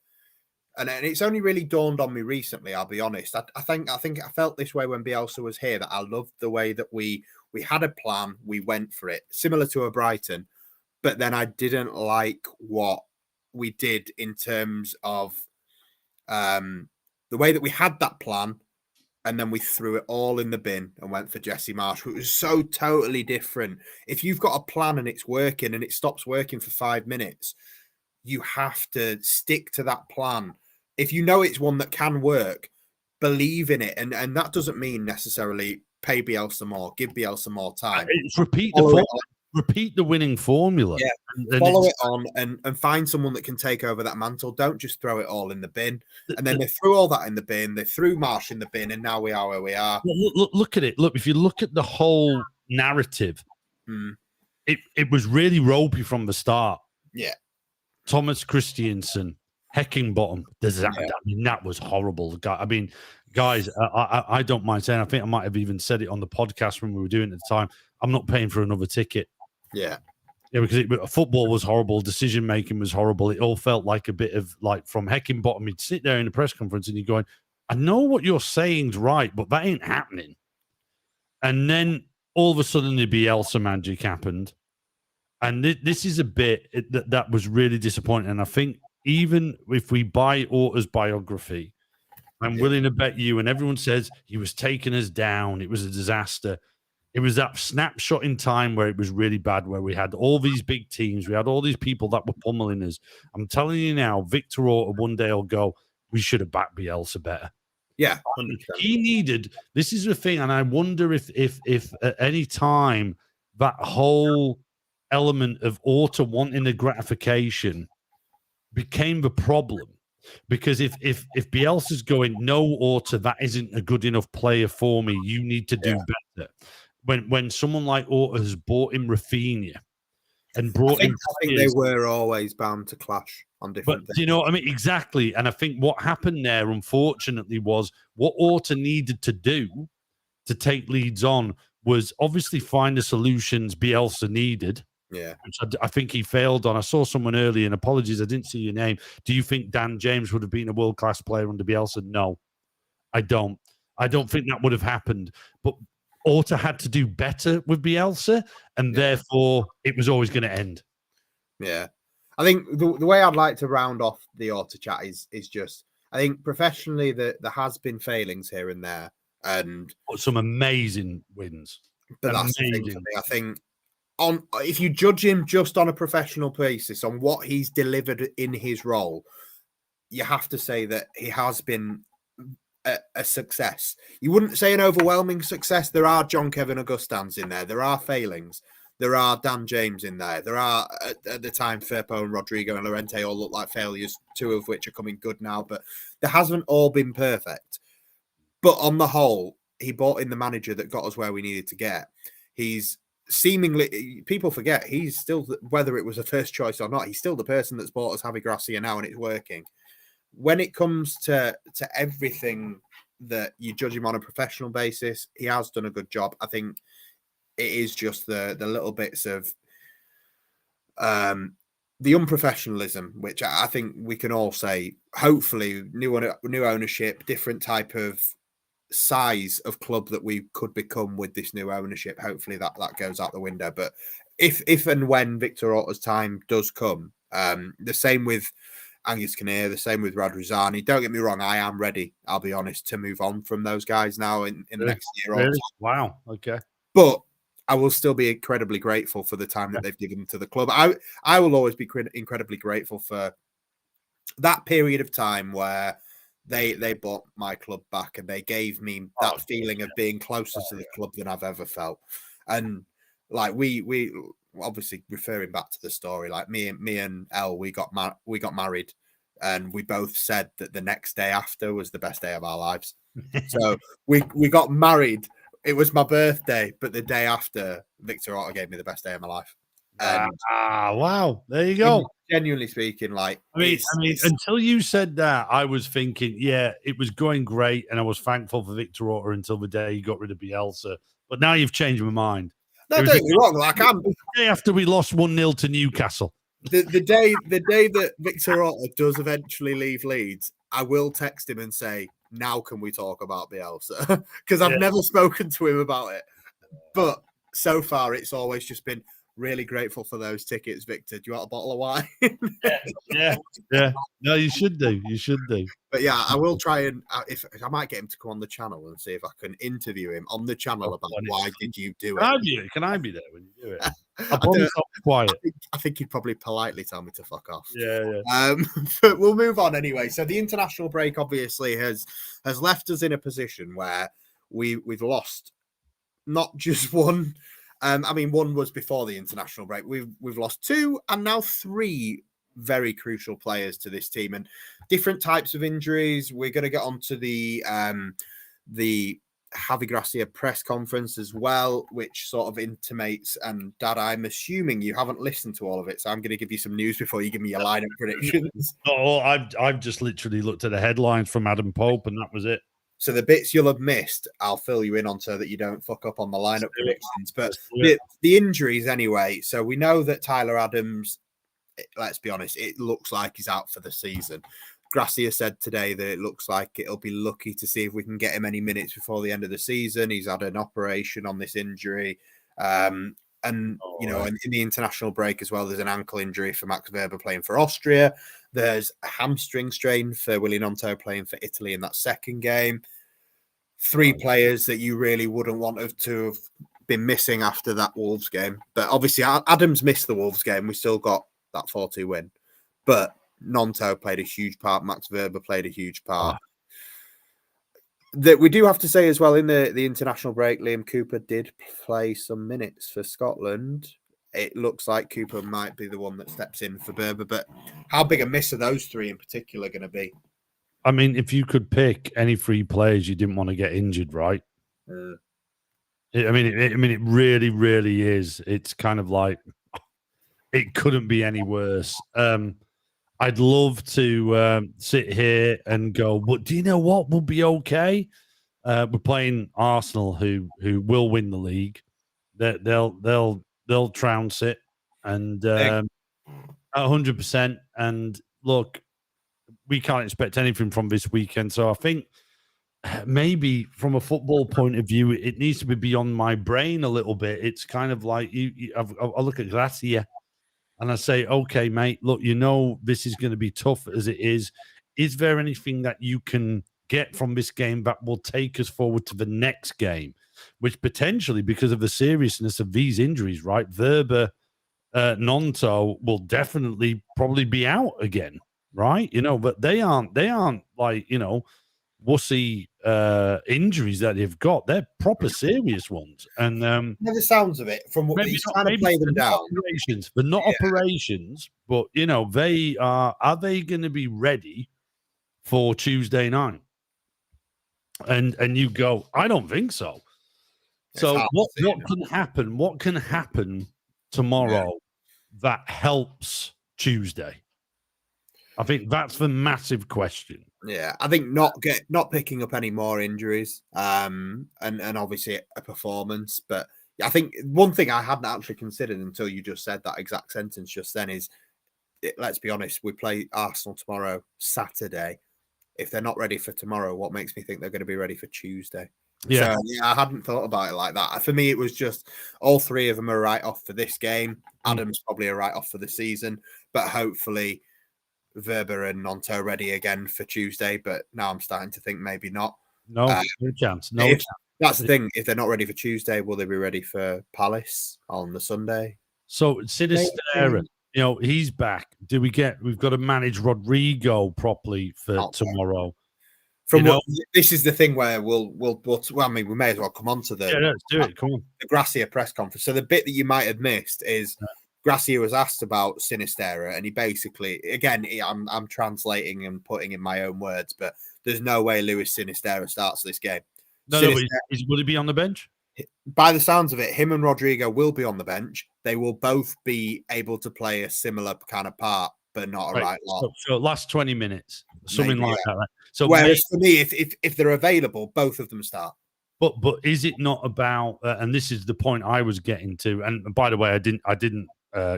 and it's only really dawned on me recently, I'll be honest. I think I felt this way when Bielsa was here, that I loved the way that we had a plan, we went for it, similar to a Brighton, but then I didn't like what we did in terms of the way that we had that plan, and then we threw it all in the bin and went for Jesse Marsh. It was so totally different. If you've got a plan and it's working and it stops working for 5 minutes, you have to stick to that plan. If you know it's one that can work, believe in it. And that doesn't mean necessarily pay Bielsa more, give Bielsa more time. It's repeat the winning formula. Yeah, and follow it on and find someone that can take over that mantle. Don't just throw it all in the bin. And then they threw all that in the bin. They threw Marsh in the bin, and now we are where we are. Look at it. Look, if you look at the whole narrative, it was really ropey from the start. Yeah. Thomas Christiansen, Heckingbottom, disaster. I mean, that was horrible. I mean, guys, I don't mind saying, I think I might have even said it on the podcast when we were doing it at the time, I'm not paying for another ticket. Yeah. Yeah, because football was horrible. Decision making was horrible. It all felt like a bit of like from Heckingbottom. You'd sit there in a press conference and you're going, I know what you're saying's right, but that ain't happening. And then all of a sudden the Bielsa magic happened. And this is a bit that was really disappointing. And I think even if we buy Orta's biography, I'm willing to bet you, and everyone says he was taking us down, it was a disaster. It was that snapshot in time where it was really bad, where we had all these big teams. We had all these people that were pummeling us. I'm telling you now, Victor Orta one day will go, we should have backed Bielsa better. Yeah. 100%. He needed, this is the thing, and I wonder if at any time that whole element of Orta wanting the gratification became the problem. Because if Bielsa's going, no, Orta, that isn't a good enough player for me, you need to do better. When someone like Orta has bought him Rafinha and brought him, I think they were always bound to clash on different things. You know what I mean? Exactly. And I think what happened there, unfortunately, was what Orta needed to do to take Leeds on was obviously find the solutions Bielsa needed. Yeah, which I think he failed on. I saw someone earlier, and apologies, I didn't see your name. Do you think Dan James would have been a world-class player under Bielsa? No, I don't. I don't think that would have happened. But Orta had to do better with Bielsa, and therefore it was always going to end. Yeah. I think the way I'd like to round off the Orta chat is just, I think professionally there has been failings here and there, and some amazing wins. But that's the thing for me. I think if you judge him just on a professional basis on what he's delivered in his role, you have to say that he has been a success. You wouldn't say an overwhelming success. There are John Kevin Augustans in there. There are failings. There are Dan James in there. There are, at the time, Firpo and Rodrigo and Llorente all look like failures, two of which are coming good now. But there hasn't all been perfect. But on the whole, he brought in the manager that got us where we needed to get. He's seemingly, people forget, he's still, whether it was a first choice or not, he's still the person that's bought us Javi Gracia now, and it's working. When it comes to everything that you judge him on a professional basis, he has done a good job. I think it is just the little bits of the unprofessionalism, which I think we can all say, hopefully new ownership, different type of size of club that we could become with this new ownership. Hopefully that goes out the window. But if and when Victor Orta's time does come, the same with Angus Kinnear, the same with Radrizzani. Don't get me wrong, I am ready, I'll be honest, to move on from those guys now in the next year or two. Wow. Okay. But I will still be incredibly grateful for the time that they've given to the club. I will always be incredibly grateful for that period of time where they bought my club back and they gave me that feeling of being closer to the club than I've ever felt. And like we obviously referring back to the story, like me and Elle, we got married, and we both said that the next day after was the best day of our lives. So we got married. It was my birthday, but the day after, Victor Orta gave me the best day of my life. And wow, there you go. Genuinely speaking, like I mean, until you said that, I was thinking, yeah, it was going great, and I was thankful for Victor Orta until the day he got rid of Bielsa. But now you've changed my mind. No, don't get me wrong. Like the day after we lost 1-0 to Newcastle. The day that Victor Orta does eventually leave Leeds, I will text him and say, now can we talk about Bielsa? Because I've never spoken to him about it. But so far, it's always just been really grateful for those tickets, Victor. Do you want a bottle of wine? Yeah. No, you should do. You should do. But yeah, I will try and if I might get him to come on the channel and see if I can interview him on the channel about why did you do it? Can I be there when you do it? I promise I'll be quiet. I think he'd probably politely tell me to fuck off. Yeah. But we'll move on anyway. So the international break obviously has left us in a position where we've lost not just one. I mean, one was before the international break. We've lost 2 and now 3 very crucial players to this team, and different types of injuries. We're going to get onto the Javi Gracia press conference as well, which sort of intimates. And Dad, I'm assuming you haven't listened to all of it, so I'm going to give you some news before you give me your lineup predictions. Oh, I've just literally looked at the headlines from Adam Pope, and that was it. So the bits you'll have missed, I'll fill you in on so that you don't fuck up on the lineup predictions. But the injuries anyway. So we know that Tyler Adams, let's be honest, it looks like he's out for the season. Gracia said today that it looks like it'll be lucky to see if we can get him any minutes before the end of the season. He's had an operation on this injury. And in the international break as well, there's an ankle injury for Max Weber playing for Austria. There's a hamstring strain for Willy Gnonto playing for Italy in that second game. 3 players that you really wouldn't want to have been missing after that Wolves game. But obviously, Adams missed the Wolves game. We still got that 4-2 win. But Gnonto played a huge part. Max Weber played a huge part. That we do have to say as well, in the international break, Liam Cooper did play some minutes for Scotland. It looks like Cooper might be the one that steps in for Berber. But how big a miss are those 3 in particular going to be? I mean, if you could pick any 3 players you didn't want to get injured, right? It really, really is. It's kind of like it couldn't be any worse. I'd love to sit here and go, but do you know what? We'll be okay. We're playing Arsenal, who will win the league. They'll trounce it, and 100%. And look, we can't expect anything from this weekend. So I think maybe from a football point of view, it needs to be beyond my brain a little bit. It's kind of like I look at Gracia and I say, okay, mate, look, this is going to be tough as it is. Is there anything that you can get from this game that will take us forward to the next game, which potentially, because of the seriousness of these injuries, right? Weber, Gnonto will definitely probably be out again, right? But they aren't like, wussy injuries that they've got. They're proper serious ones. And the sounds of it from what he's trying to play them down. Operations, but not operations, but they are they going to be ready for Tuesday night? And you go, I don't think so. So what can happen? What can happen tomorrow that helps Tuesday? I think that's the massive question. Yeah, I think not picking up any more injuries, and obviously a performance, but I think one thing I hadn't actually considered until you just said that exact sentence just then is, let's be honest, we play Arsenal tomorrow, Saturday. If they're not ready for tomorrow, what makes me think they're going to be ready for Tuesday? Yeah. So yeah, I hadn't thought about it like that. For me, it was just all three of them are right off for this game. Adam's probably a write off for the season, but hopefully Verba and Nonto ready again for Tuesday. But now I'm starting to think maybe not. No chance. No chance. That's the thing. If they're not ready for Tuesday, will they be ready for Palace on the Sunday? So Sinisterra, you know, he's back. We've got to manage Rodrigo properly for tomorrow. This is the thing where well, I mean, we may as well come on to let's do it. Come on. The Gracia press conference. So the bit that you might have missed is Gracia was asked about Sinisterra, and he basically, again, I'm translating and putting in my own words, but there's no way Luis Sinisterra starts this game. No, will he be on the bench? By the sounds of it, him and Rodrigo will be on the bench. They will both be able to play a similar kind of part, but not a right lot. So last 20 minutes, something like that. Right? So whereas for me, if they're available, both of them start. But is it not about? And this is the point I was getting to. And by the way, I didn't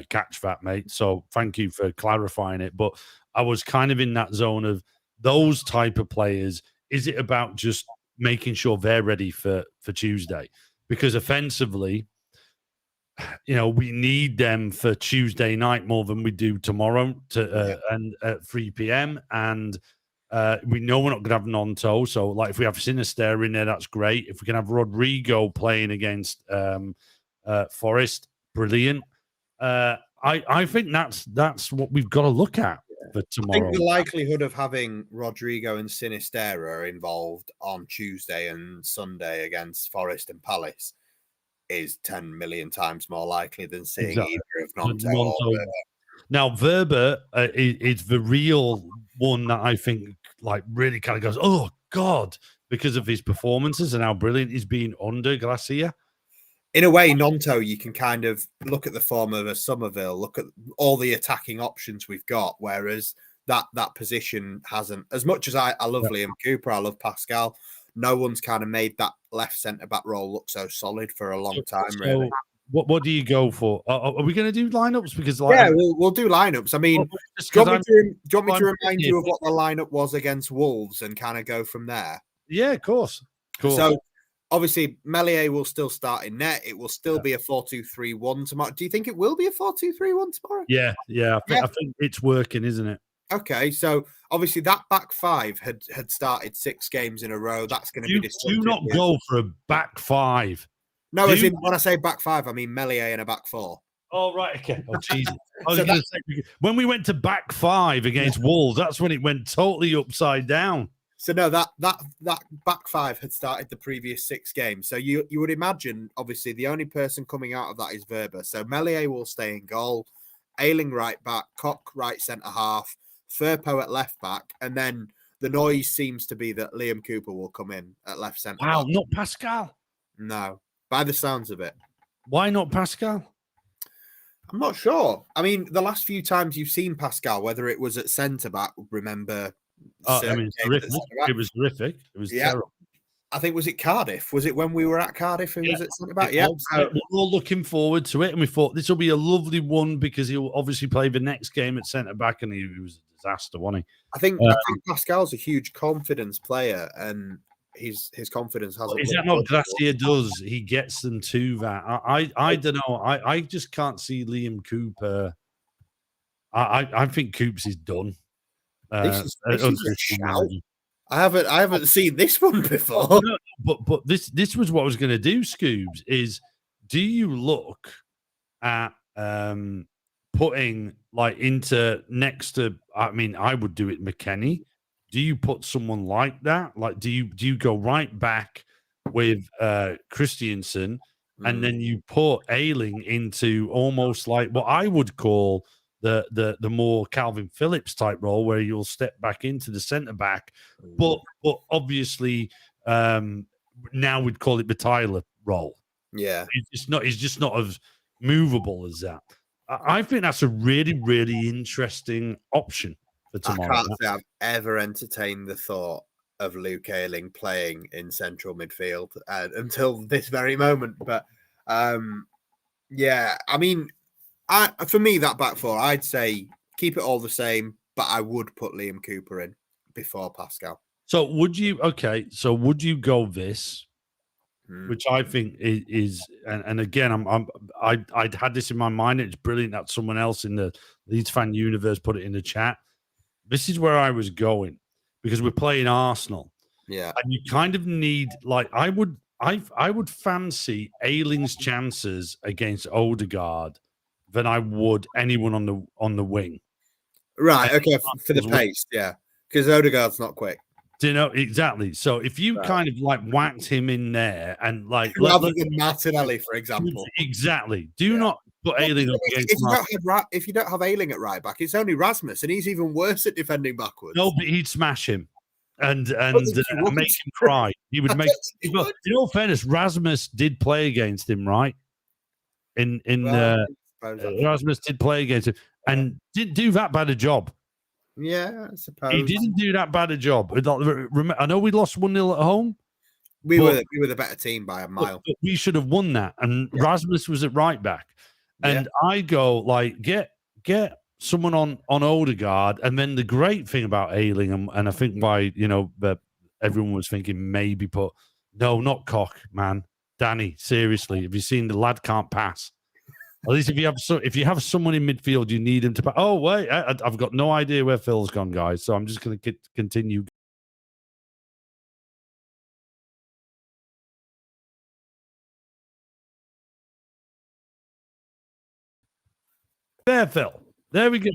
catch that, mate. So thank you for clarifying it. But I was kind of in that zone of those type of players. Is it about just making sure they're ready for Tuesday? Because offensively, you know, we need them for Tuesday night more than we do tomorrow and at 3 p.m. And we know we're not going to have Nonto. So, like, if we have Sinister in there, that's great. If we can have Rodrigo playing against Forest, brilliant. I think that's what we've got to look at for tomorrow. I think the likelihood of having Rodrigo and Sinisterra involved on Tuesday and Sunday against Forest and Palace is 10 million times more likely than seeing either of Nonto or Verba. Now, Verba is the real one that I think like really kind of goes, oh, God, because of his performances and how brilliant he's been under Gracia. In a way, Nonto, you can kind of look at the form of a Somerville, look at all the attacking options we've got, whereas that position hasn't. As much as I love Liam Cooper, I love Pascal, no one's kind of made that left centre-back role look so solid for a long time, really. What do you go for? Are we going to do lineups? Because we'll do lineups. I mean, do you want me to remind you of what the lineup was against Wolves and kind of go from there? Yeah, of course. Cool. So, obviously, Meslier will still start in net. It will still be a 4-2-3-1 tomorrow. Do you think it will be a 4-2-3-1 tomorrow? Yeah. I think it's working, isn't it? Okay, so obviously that back five had started 6 games in a row. That's going to be do not go for a back five. No, as in when I say back five, I mean Meslier and a back 4. Oh, right, okay. Oh, Jesus. I was going to say, when we went to back 5 against Wolves, that's when it went totally upside down. So no, that back 5 had started the previous 6 games. So you would imagine, obviously, the only person coming out of that is Verba. So Meslier will stay in goal, Ayling right back, Koch right centre half, Firpo at left back, and then the noise seems to be that Liam Cooper will come in at left centre. Wow, not Pascal. No, by the sounds of it. Why not Pascal? I'm not sure. I mean, the last few times you've seen Pascal, whether it was at centre back, remember? I mean, it was horrific. It was terrible. I think, was it Cardiff? Was it when we were at Cardiff who was at centre back? Yeah. So we're all looking forward to it, and we thought this will be a lovely one because he'll obviously play the next game at centre back, and he was a disaster, wasn't he? I think Pascal's a huge confidence player, and his confidence hasn't. Is that not Gracia does? He gets them to that. I don't know. I just can't see Liam Cooper. I think Coops is done. This is a shout. I haven't seen this one before. But this was what I was going to do, Scoobs, is do you look at putting like into next to, I mean, I would do it McKennie. Do you put someone like that? Like, do you go right back with Christiansen and then you put Ayling into almost like what I would call the more Calvin Phillips type role where you'll step back into the centre back, but obviously now we'd call it the Tyler role. Yeah, he's just not as movable as that. I think that's a really, really interesting option for tomorrow. I can't say I've ever entertained the thought of Luke Ayling playing in central midfield until this very moment, but Yeah, I mean, for me that back four, I'd say keep it all the same, but I would put Liam Cooper in before Pascal. So would you? Okay, so would you go this? Which I think is and again, I'd had this in my mind. It's brilliant that someone else in the Leeds fan universe put it in the chat. This is where I was going because we're playing Arsenal. Yeah, and you kind of need like I would fancy Ayling's chances against Odegaard than I would anyone on the wing. Right. Okay. For the pace, yeah, because Odegaard's not quick. Do you know exactly? So if you kind of like whacked him in there and like rather than Martinelli, for example, exactly. Do not put Ayling up against. If you don't have Ayling at right back, it's only Rasmus, and he's even worse at defending backwards. No, but he'd smash him and make him cry. He would make. In all fairness, Rasmus did play against him, right? Rasmus did play against him and didn't do that bad a job. Yeah, I suppose he didn't do that bad a job. I know we lost 1-0 at home. We were the better team by a mile. But we should have won that. And Rasmus was at right back. And I go like get someone on Odegaard. And then the great thing about Ayling, and I think why that everyone was thinking maybe put not Cock, man. Danny, seriously, have you seen the lad can't pass? At least if you have someone in midfield, you need him to pass. Oh wait, I've got no idea where Phil's gone, guys. So I'm just going to continue. There, Phil. There we go.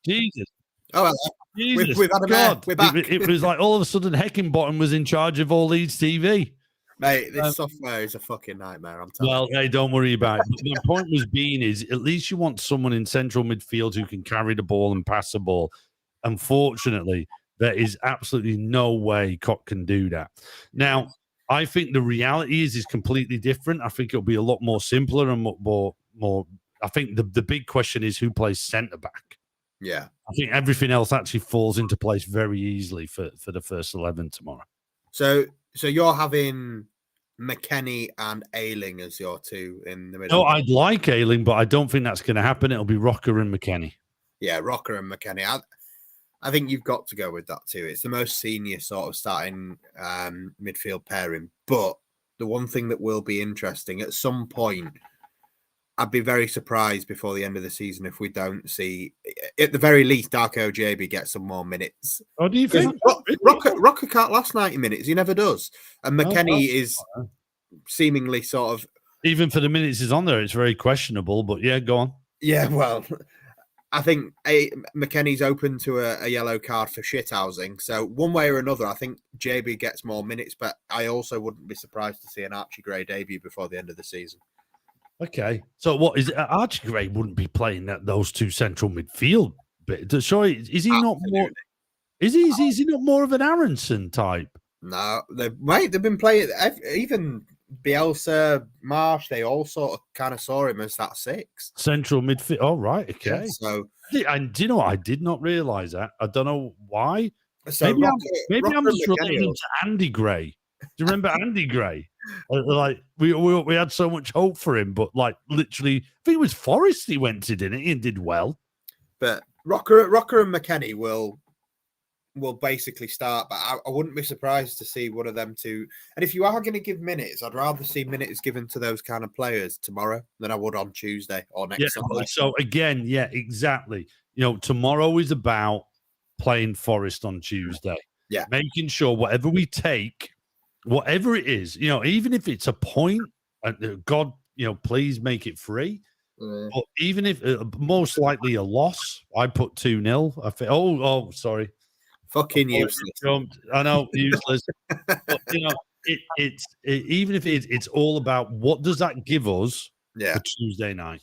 Jesus. Oh, well, Jesus. We've had a God. We're back. It was like all of a sudden Heckingbottom was in charge of all Leeds TV. Mate, this software is a fucking nightmare. I'm telling you. Well, hey, don't worry about it. My point was being is at least you want someone in central midfield who can carry the ball and pass the ball. Unfortunately, there is absolutely no way Koch can do that. Now, I think the reality is completely different. I think it'll be a lot more simpler and more. I think the big question is who plays centre back. Yeah, I think everything else actually falls into place very easily for the first 11 tomorrow. So you're having McKennie and Ayling as your two in the middle? No, I'd like Ayling, but I don't think that's going to happen. It'll be Rocker and McKennie. Yeah, Rocker and McKennie. I think you've got to go with that too. It's the most senior sort of starting midfield pairing. But the one thing that will be interesting, at some point, I'd be very surprised before the end of the season if we don't see, at the very least, Darko JB get some more minutes. Oh, do you think? Rocker can't last 90 minutes. He never does. And McKennie is seemingly sort of... Even for the minutes he's on there, it's very questionable. But yeah, go on. Yeah, well, I think McKennie's open to a yellow card for shithousing. So one way or another, I think JB gets more minutes. But I also wouldn't be surprised to see an Archie Gray debut before the end of the season. Okay, so what is it? Archie Gray wouldn't be playing those two central midfield bit. Sorry, is he not more? Is he not more of an Aronson type? No, they've been playing even Bielsa, Marsh. They all sort of kind of saw him as that six central midfield. Oh right, okay. Yeah, so and do you know what? I did not realise that. I don't know why. So maybe I'm just relating him to Andy Gray. Do you remember Andy Gray? Like we had so much hope for him, but like literally, I think it was Forrest he went to, didn't he? And did well. But Rocker and McKennie will basically start, but I wouldn't be surprised to see one of them two. And if you are going to give minutes, I'd rather see minutes given to those kind of players tomorrow than I would on Tuesday or next Sunday. So again, yeah, exactly. Tomorrow is about playing Forest on Tuesday. Yeah, making sure whatever we take. Whatever it is, even if it's a point, God, please make it free. But even if most likely a loss, I put 2-0. I think, sorry. Fucking useless. I know, useless. But, even if it's all about what does that give us for Tuesday night.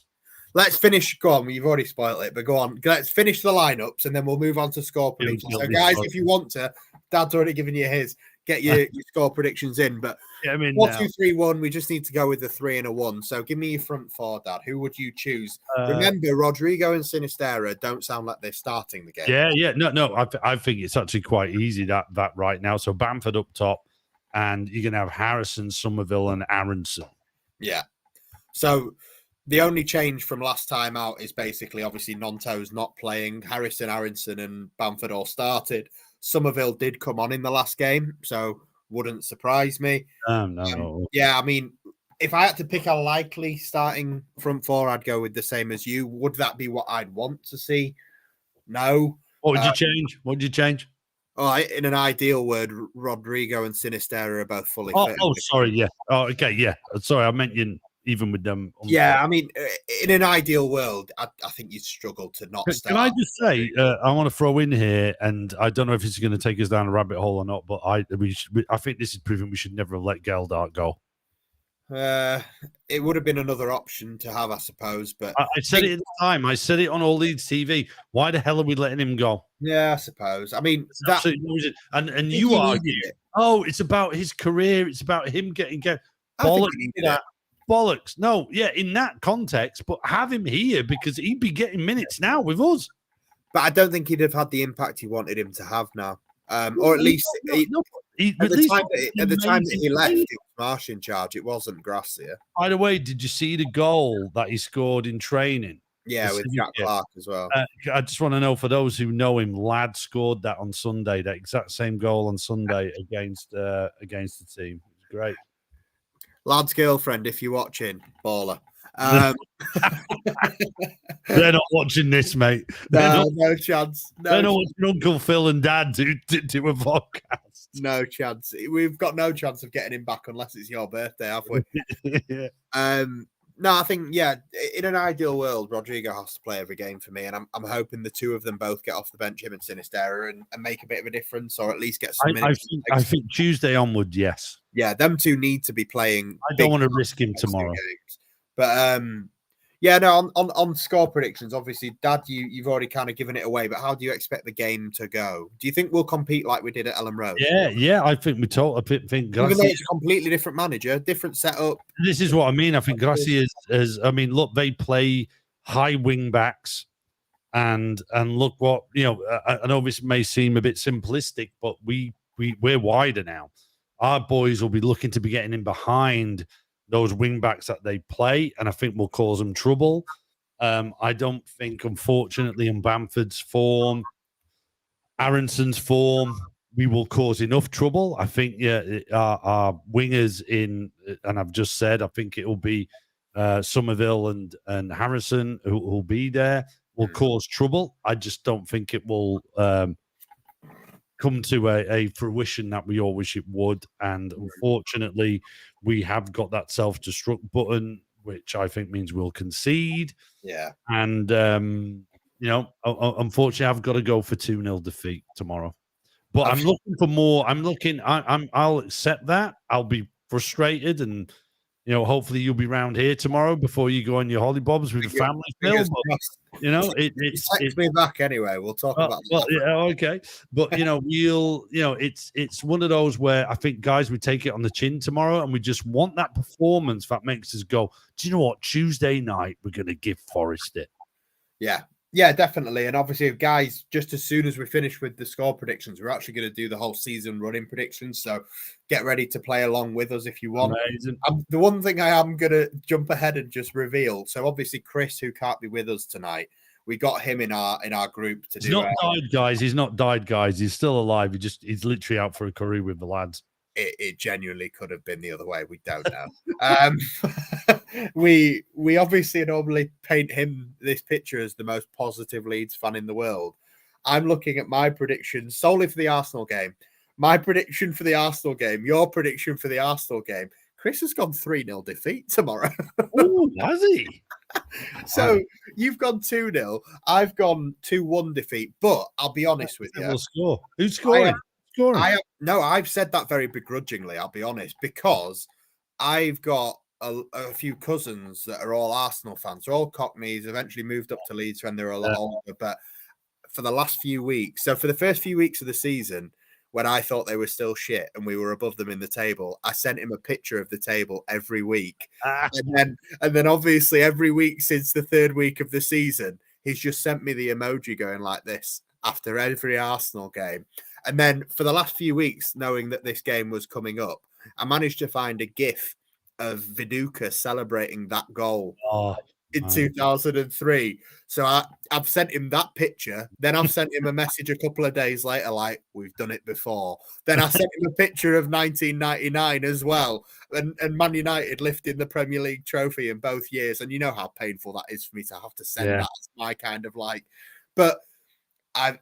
Let's finish. Go on. You've already spoiled it, but go on. Let's finish the lineups and then we'll move on to score predictions. So, guys, if you want to, Dad's already given you his. Get your score predictions in, but 4-2-3-1. We just need to go with the 3 and a 1. So give me your front four, Dad. Who would you choose? Remember, Rodrigo and Sinistera don't sound like they're starting the game. Yeah. No. I think it's actually quite easy that right now. So Bamford up top, and you're gonna have Harrison, Somerville, and Aronson. Yeah. So the only change from last time out is basically obviously Nonto's not playing. Harrison, Aronson, and Bamford all started. Somerville did come on in the last game, so wouldn't surprise me. No. Yeah, I mean, if I had to pick a likely starting front four, I'd go with the same as you. Would that be what I'd want to see? No. What would you change? What would you change? Oh, in an ideal word, Rodrigo and Sinistera are both fully fit. Oh, sorry, yeah. Oh, okay, yeah. Sorry, I meant you even with them. Yeah, I mean, in an ideal world, I think you'd struggle to not start. Can I just say, I want to throw in here, and I don't know if it's going to take us down a rabbit hole or not, but I think this is proving we should never have let Geldart go. It would have been another option to have, I suppose. But I said it at the time. I said it on All Leeds TV. Why the hell are we letting him go? Yeah, I suppose. I mean, and you argue, it's about his career. It's about him getting bollocks. No, yeah, in that context, but have him here because he'd be getting minutes now with us. But I don't think he'd have had the impact he wanted him to have now. Or at least at the time that he left, it was Marsh in charge. It wasn't Gracia. By the way, did you see the goal that he scored in training? Yeah, with Jack Clark as well. I just want to know, for those who know him, Lad scored that on Sunday, that exact same goal on Sunday against the team. It was great. Lad's girlfriend, if you're watching, baller. They're not watching this, mate. No chance. They're not watching Uncle Phil and Dad do a podcast. No chance. We've got no chance of getting him back unless it's your birthday, have we? Yeah. No, I think, yeah, in an ideal world, Rodrigo has to play every game for me. And I'm hoping the two of them both get off the bench, him and Sinistera, and make a bit of a difference, or at least get some minutes. I think Tuesday onward, yes. Yeah, them two need to be playing. I don't want to risk him tomorrow. But yeah, no, on score predictions, obviously, Dad, you've already kind of given it away, but how do you expect the game to go? Do you think we'll compete like we did at Ellen Road? Yeah, I think we told. I think Gracia, even though it's a completely different manager, different setup. This is what I mean. I think Gracia is. I mean, look, they play high wing backs, and look what I know this may seem a bit simplistic, but we're wider now. Our boys will be looking to be getting in behind those wing backs that they play, and I think will cause them trouble. I don't think, unfortunately, in Bamford's form, Aronson's form, we will cause enough trouble. I think, our wingers and I've just said, I think it will be Somerville and Harrison who will be there, will cause trouble. I just don't think it will come to a fruition that we all wish it would. And unfortunately, we have got that self-destruct button, which I think means we'll concede. Yeah. And, unfortunately, I've got to go for 2-0 defeat tomorrow. But I'm looking for more. I'll accept that. I'll be frustrated, and hopefully you'll be round here tomorrow before you go on your hollybobs with the family. Phil, Text me back anyway. We'll talk about that. Yeah, okay. But it's one of those where I think guys, we take it on the chin tomorrow, and we just want that performance that makes us go, do you know what? Tuesday night we're going to give Forest it. Yeah, definitely. And obviously, guys, just as soon as we finish with the score predictions, we're actually going to do the whole season running predictions. So get ready to play along with us if you want. The one thing I am going to jump ahead and just reveal. So obviously, Chris, who can't be with us tonight, we got him in our group to do. He's not died, guys. He's not died, guys. He's still alive. He's literally out for a curry with the lads. It genuinely could have been the other way. We don't know. We obviously normally paint him this picture as the most positive Leeds fan in the world. I'm looking at my predictions solely for the Arsenal game. My prediction for the Arsenal game, your prediction for the Arsenal game. Chris has gone 3-0 defeat tomorrow. Oh, has he? So you've gone 2-0. I've gone 2-1 defeat. But I'll be honest with you. Score. Who's scoring? I've said that very begrudgingly, I'll be honest, because I've got a few cousins that are all Arsenal fans. They're all Cockneys, eventually moved up to Leeds when they were a lot older. But for the last few weeks, so for the first few weeks of the season, when I thought they were still shit and we were above them in the table, I sent him a picture of the table every week. And then obviously every week since the third week of the season, he's just sent me the emoji going like this after every Arsenal game. And then for the last few weeks, knowing that this game was coming up, I managed to find a GIF of Viduka celebrating that goal Oh, in 2003. So I've sent him that picture. Then I've sent him a message a couple of days later, like, we've done it before. Then I sent him a picture of 1999 as well. And Man United lifting the Premier League trophy in both years. And you know how painful that is for me to have to send that as my kind of like. But I've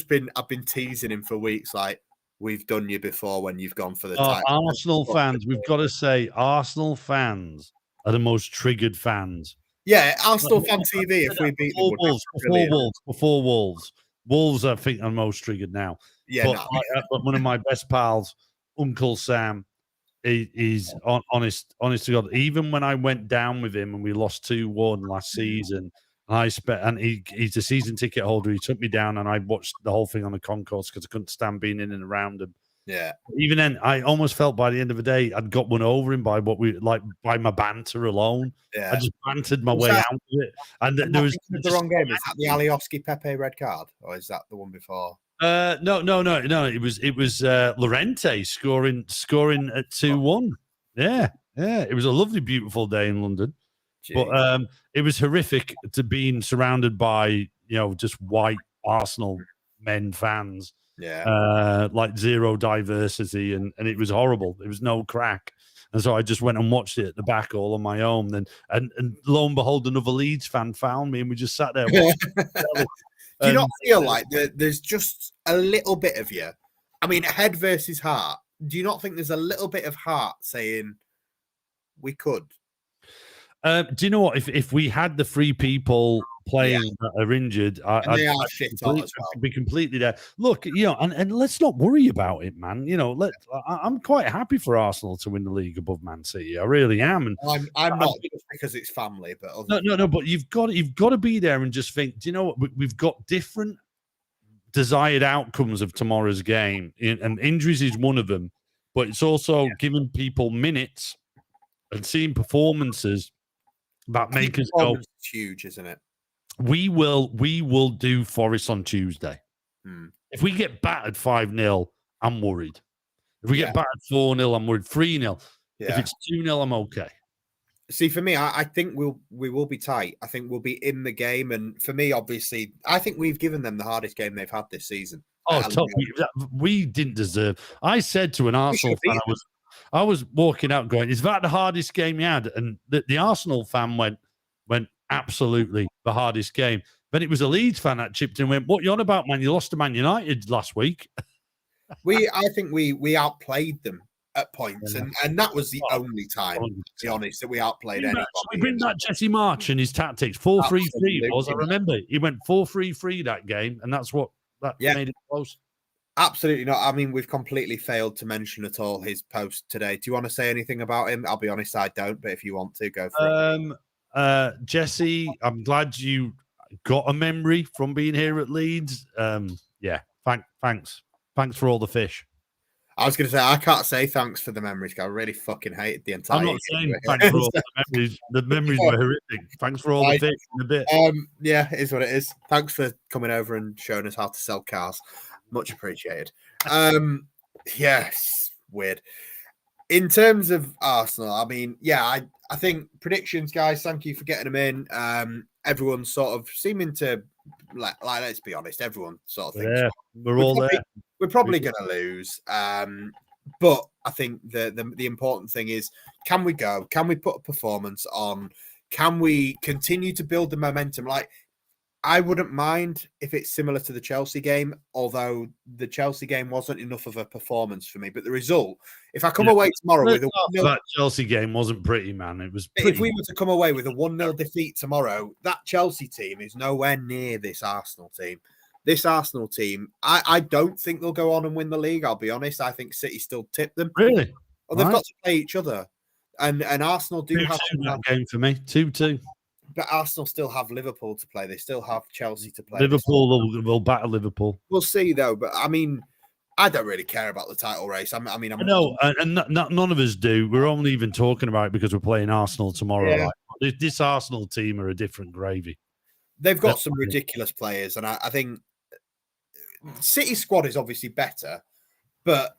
been teasing him for weeks, like, we've done you before when you've gone for the title. Arsenal fans, we've got to say, Arsenal fans are the most triggered fans. Yeah, Arsenal fan TV. If we beat them, before Wolves, I think are most triggered now. Yeah, but one of my best pals, Uncle Sam, he's honest to God. Even when I went down with him and we lost 2-1 last season, he's a season ticket holder. He took me down and I watched the whole thing on the concourse because I couldn't stand being in and around him. Yeah. Even then, I almost felt by the end of the day I'd got one over him by by my banter alone. Yeah. I just bantered my way out of it. And there was the wrong game. Is that the Alioski Pepe red card, or is that the one before? No. It was Llorente scoring at 2-1. Yeah. It was a lovely, beautiful day in London. Jeez. But it was horrific to being surrounded by just white Arsenal men fans. Yeah. Like zero diversity, and it was horrible. There was no crack. And so I just went and watched it at the back all on my own. And lo and behold, another Leeds fan found me and we just sat there. Do you not feel like there's just a little bit of you? I mean, head versus heart. Do you not think there's a little bit of heart saying we could? Do you know what? If we had the 3 people playing that are injured, I'd be completely there. Look, and let's not worry about it, man. I'm quite happy for Arsenal to win the league above Man City. I really am. And I'm not just because it's family, but no. But you've got to be there and just think. Do you know what? We've got different desired outcomes of tomorrow's game, and injuries is one of them. But it's also giving people minutes and seeing performances that make us go. It's huge, isn't it? We will do Forest on Tuesday. If we get battered 5-0, I'm worried. If we get battered 4-0, I'm worried. 3-0. If it's 2-0, I'm okay. See, for me, I think we will be tight. I think we'll be in the game. And for me, obviously, I think we've given them the hardest game they've had this season. We didn't deserve. I said to an Arsenal fan, I was walking out going, is that the hardest game you had? And the Arsenal fan went absolutely the hardest game. Then it was a Leeds fan that chipped in and went, what you on about, man? You lost to Man United last week. I think we outplayed them at points, and that was the only time, to be honest, that we outplayed anybody. We bring back Jesse March and his tactics. 4-3-3 was. I remember he went 4-3-3 that game, and that's what made it close. Absolutely not. I mean, we've completely failed to mention at all his post today. Do you want to say anything about him? I'll be honest, I don't. But if you want to, go for it. Jesse, I'm glad you got a memory from being here at Leeds. Thanks for all the fish. I was going to say, I can't say thanks for the memories. I really fucking hated the entire. I'm not saying thanks for all the memories. The memories were horrific. Thanks for all the fish in a bit. Yeah, it is what it is. Thanks for coming over and showing us how to sell cars. Much appreciated. Yes, weird. In terms of Arsenal, I mean, I think predictions, guys. Thank you for getting them in. Everyone's sort of seeming to like. Let's be honest. Everyone sort of thinks we're all there. We're probably going to lose. But I think the important thing is, can we go? Can we put a performance on? Can we continue to build the momentum? Like, I wouldn't mind if it's similar to the Chelsea game, although the Chelsea game wasn't enough of a performance for me. But the result, if I come away tomorrow with that Chelsea game wasn't pretty, man. It was pretty. If we were to come away with a 1-0 defeat tomorrow, that Chelsea team is nowhere near this Arsenal team. This Arsenal team, I don't think they'll go on and win the league. I'll be honest. I think City still tip them. Really? Well, they've got to play each other. And Arsenal do have that game for me. 2-2. But Arsenal still have Liverpool to play. They still have Chelsea to play. Liverpool will battle Liverpool. We'll see, though. But, I mean, I don't really care about the title race. I know, and none of us do. We're only even talking about it because we're playing Arsenal tomorrow. Yeah. Like, this Arsenal team are a different gravy. They've got some ridiculous players, and I think City's squad is obviously better, but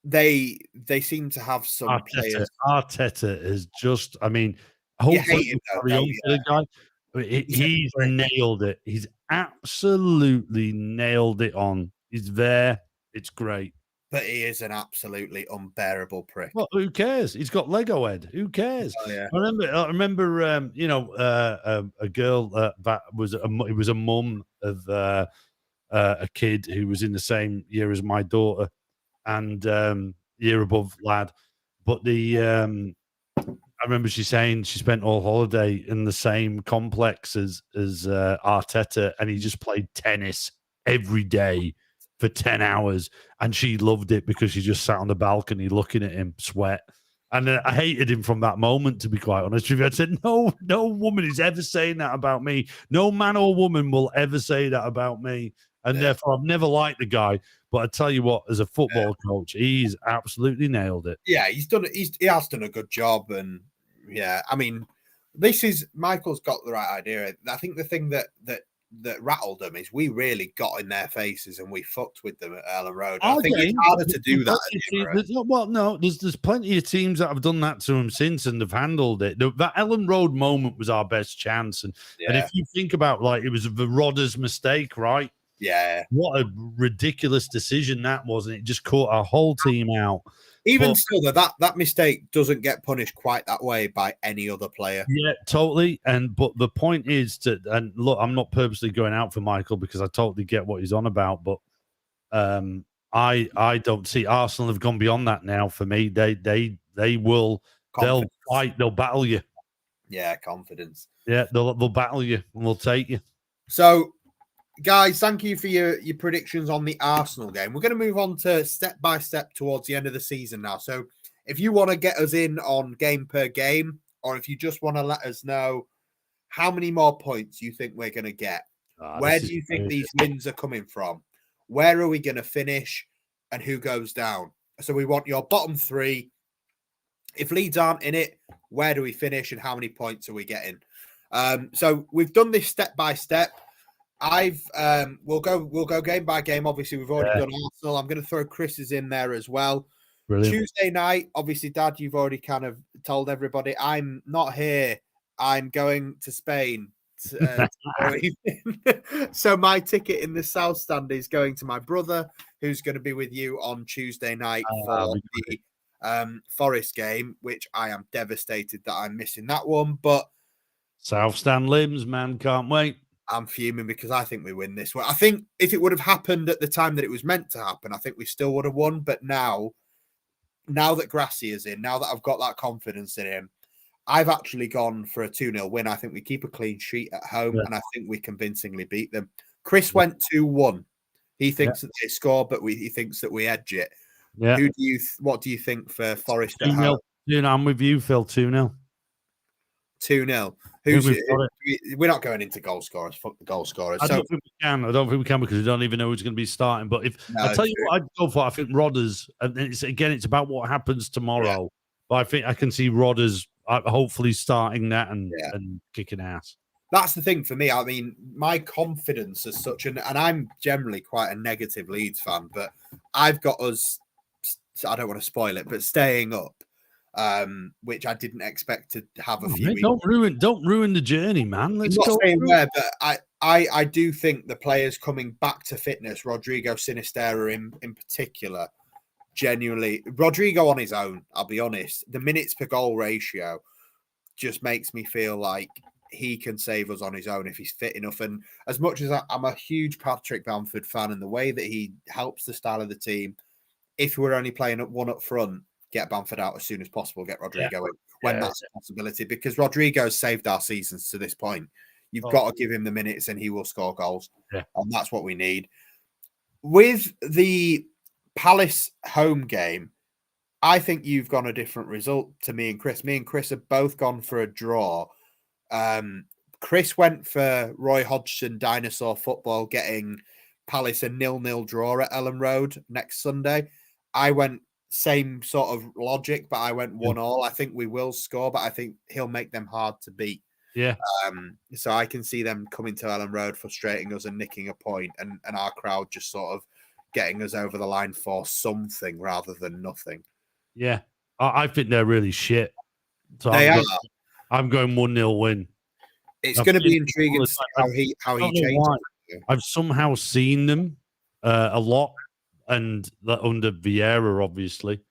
they seem to have some players. Arteta is just, I mean, You hopefully hate him, carry on for the guy. He's nailed it. He's absolutely nailed it on. He's there. It's great. But he is an absolutely unbearable prick. Well, who cares? He's got Lego head. Who cares? Oh, yeah. I remember, a girl that was it was a mum of a kid who was in the same year as my daughter, and year above lad. But I remember she saying she spent all holiday in the same complex as Arteta, and he just played tennis every day for 10 hours, and she loved it because she just sat on the balcony looking at him sweat. And I hated him from that moment, to be quite honest with you. I said, no woman is ever saying that about me. No man or woman will ever say that about me. And therefore, I've never liked the guy. But I tell you what, as a football coach, he's absolutely nailed it. Yeah, he has done a good job. And yeah, I mean, Michael's got the right idea. I think the thing that rattled them is we really got in their faces and we fucked with them at Ellen Road. I think it's harder to do that. Well, no, there's plenty of teams that have done that to them since and have handled it. That Ellen Road moment was our best chance. And if you think about, like, it was the Rodder's mistake, right? Yeah. What a ridiculous decision that was. And it just caught our whole team out. Even still, that mistake doesn't get punished quite that way by any other player. Yeah, totally. But the point is and look, I'm not purposely going out for Michael because I totally get what he's on about. But I don't see Arsenal have gone beyond that now. For me, they'll fight, they'll battle you. Yeah, confidence. Yeah, they'll battle you and we'll take you. So, guys, thank you for your predictions on the Arsenal game. We're going to move on to step by step towards the end of the season now. So if you want to get us in on game per game, or if you just want to let us know how many more points you think we're going to get, where do you think these wins are coming from? Where are we going to finish? And who goes down? So we want your bottom three. If Leeds aren't in it, where do we finish and how many points are we getting? So we've done this step by step. We'll go game by game. Obviously, we've already done Arsenal. I'm going to throw Chris's in there as well. Brilliant. Tuesday night, obviously, Dad, you've already kind of told everybody I'm not here. I'm going to Spain. So my ticket in the South Stand is going to my brother, who's going to be with you on Tuesday night for the Forest game, which I am devastated that I'm missing that one. But South Stand limbs, man, can't wait. I'm fuming because I think we win this one. I think if it would have happened at the time that it was meant to happen, I think we still would have won. But now that Gracia is in, now that I've got that confidence in him, I've actually gone for a 2-0 win. I think we keep a clean sheet at home, and I think we convincingly beat them. Chris went 2-1. He thinks that they score, but he thinks that we edge it. Yeah. What do you think for Forest at home? I'm with you, Phil. 2-0. 2-0. We're not going into goal scorers. Fuck the goal scorers. I don't think we can because we don't even know who's going to be starting. But I tell you what, I'd go for. I think Rodders, and it's about what happens tomorrow. Yeah. But I think I can see Rodders hopefully starting that and kicking ass. That's the thing for me. I mean, my confidence as such, and I'm generally quite a negative Leeds fan, but I've got us. I don't want to spoil it, but staying up. Which I didn't expect to have a few. Mate, don't ruin the journey, man. Let's go. Saying where, but I do think the players coming back to fitness, Rodrigo Sinisterra in particular, genuinely, Rodrigo on his own, I'll be honest, the minutes per goal ratio just makes me feel like he can save us on his own if he's fit enough. And as much as I'm a huge Patrick Bamford fan and the way that he helps the style of the team, if we're only playing one up front, get Bamford out as soon as possible, get Rodrigo in when that's a possibility, because Rodrigo's saved our seasons to this point. You've got to give him the minutes and he will score goals. Yeah. And that's what we need. With the Palace home game, I think you've gone a different result to me and Chris. Me and Chris have both gone for a draw. Chris went for Roy Hodgson dinosaur football, getting Palace a 0-0 draw at Ellen Road next Sunday. I went same sort of logic, but I went 1-1. I think we will score, but I think he'll make them hard to beat. Yeah. So I can see them coming to Ellen Road, frustrating us and nicking a point, and our crowd just sort of getting us over the line for something rather than nothing. Yeah, I think they're really shit. So I'm going 1-0 win. It's going to be intriguing to see how he changes. I've somehow seen them a lot, and under Vieira, obviously.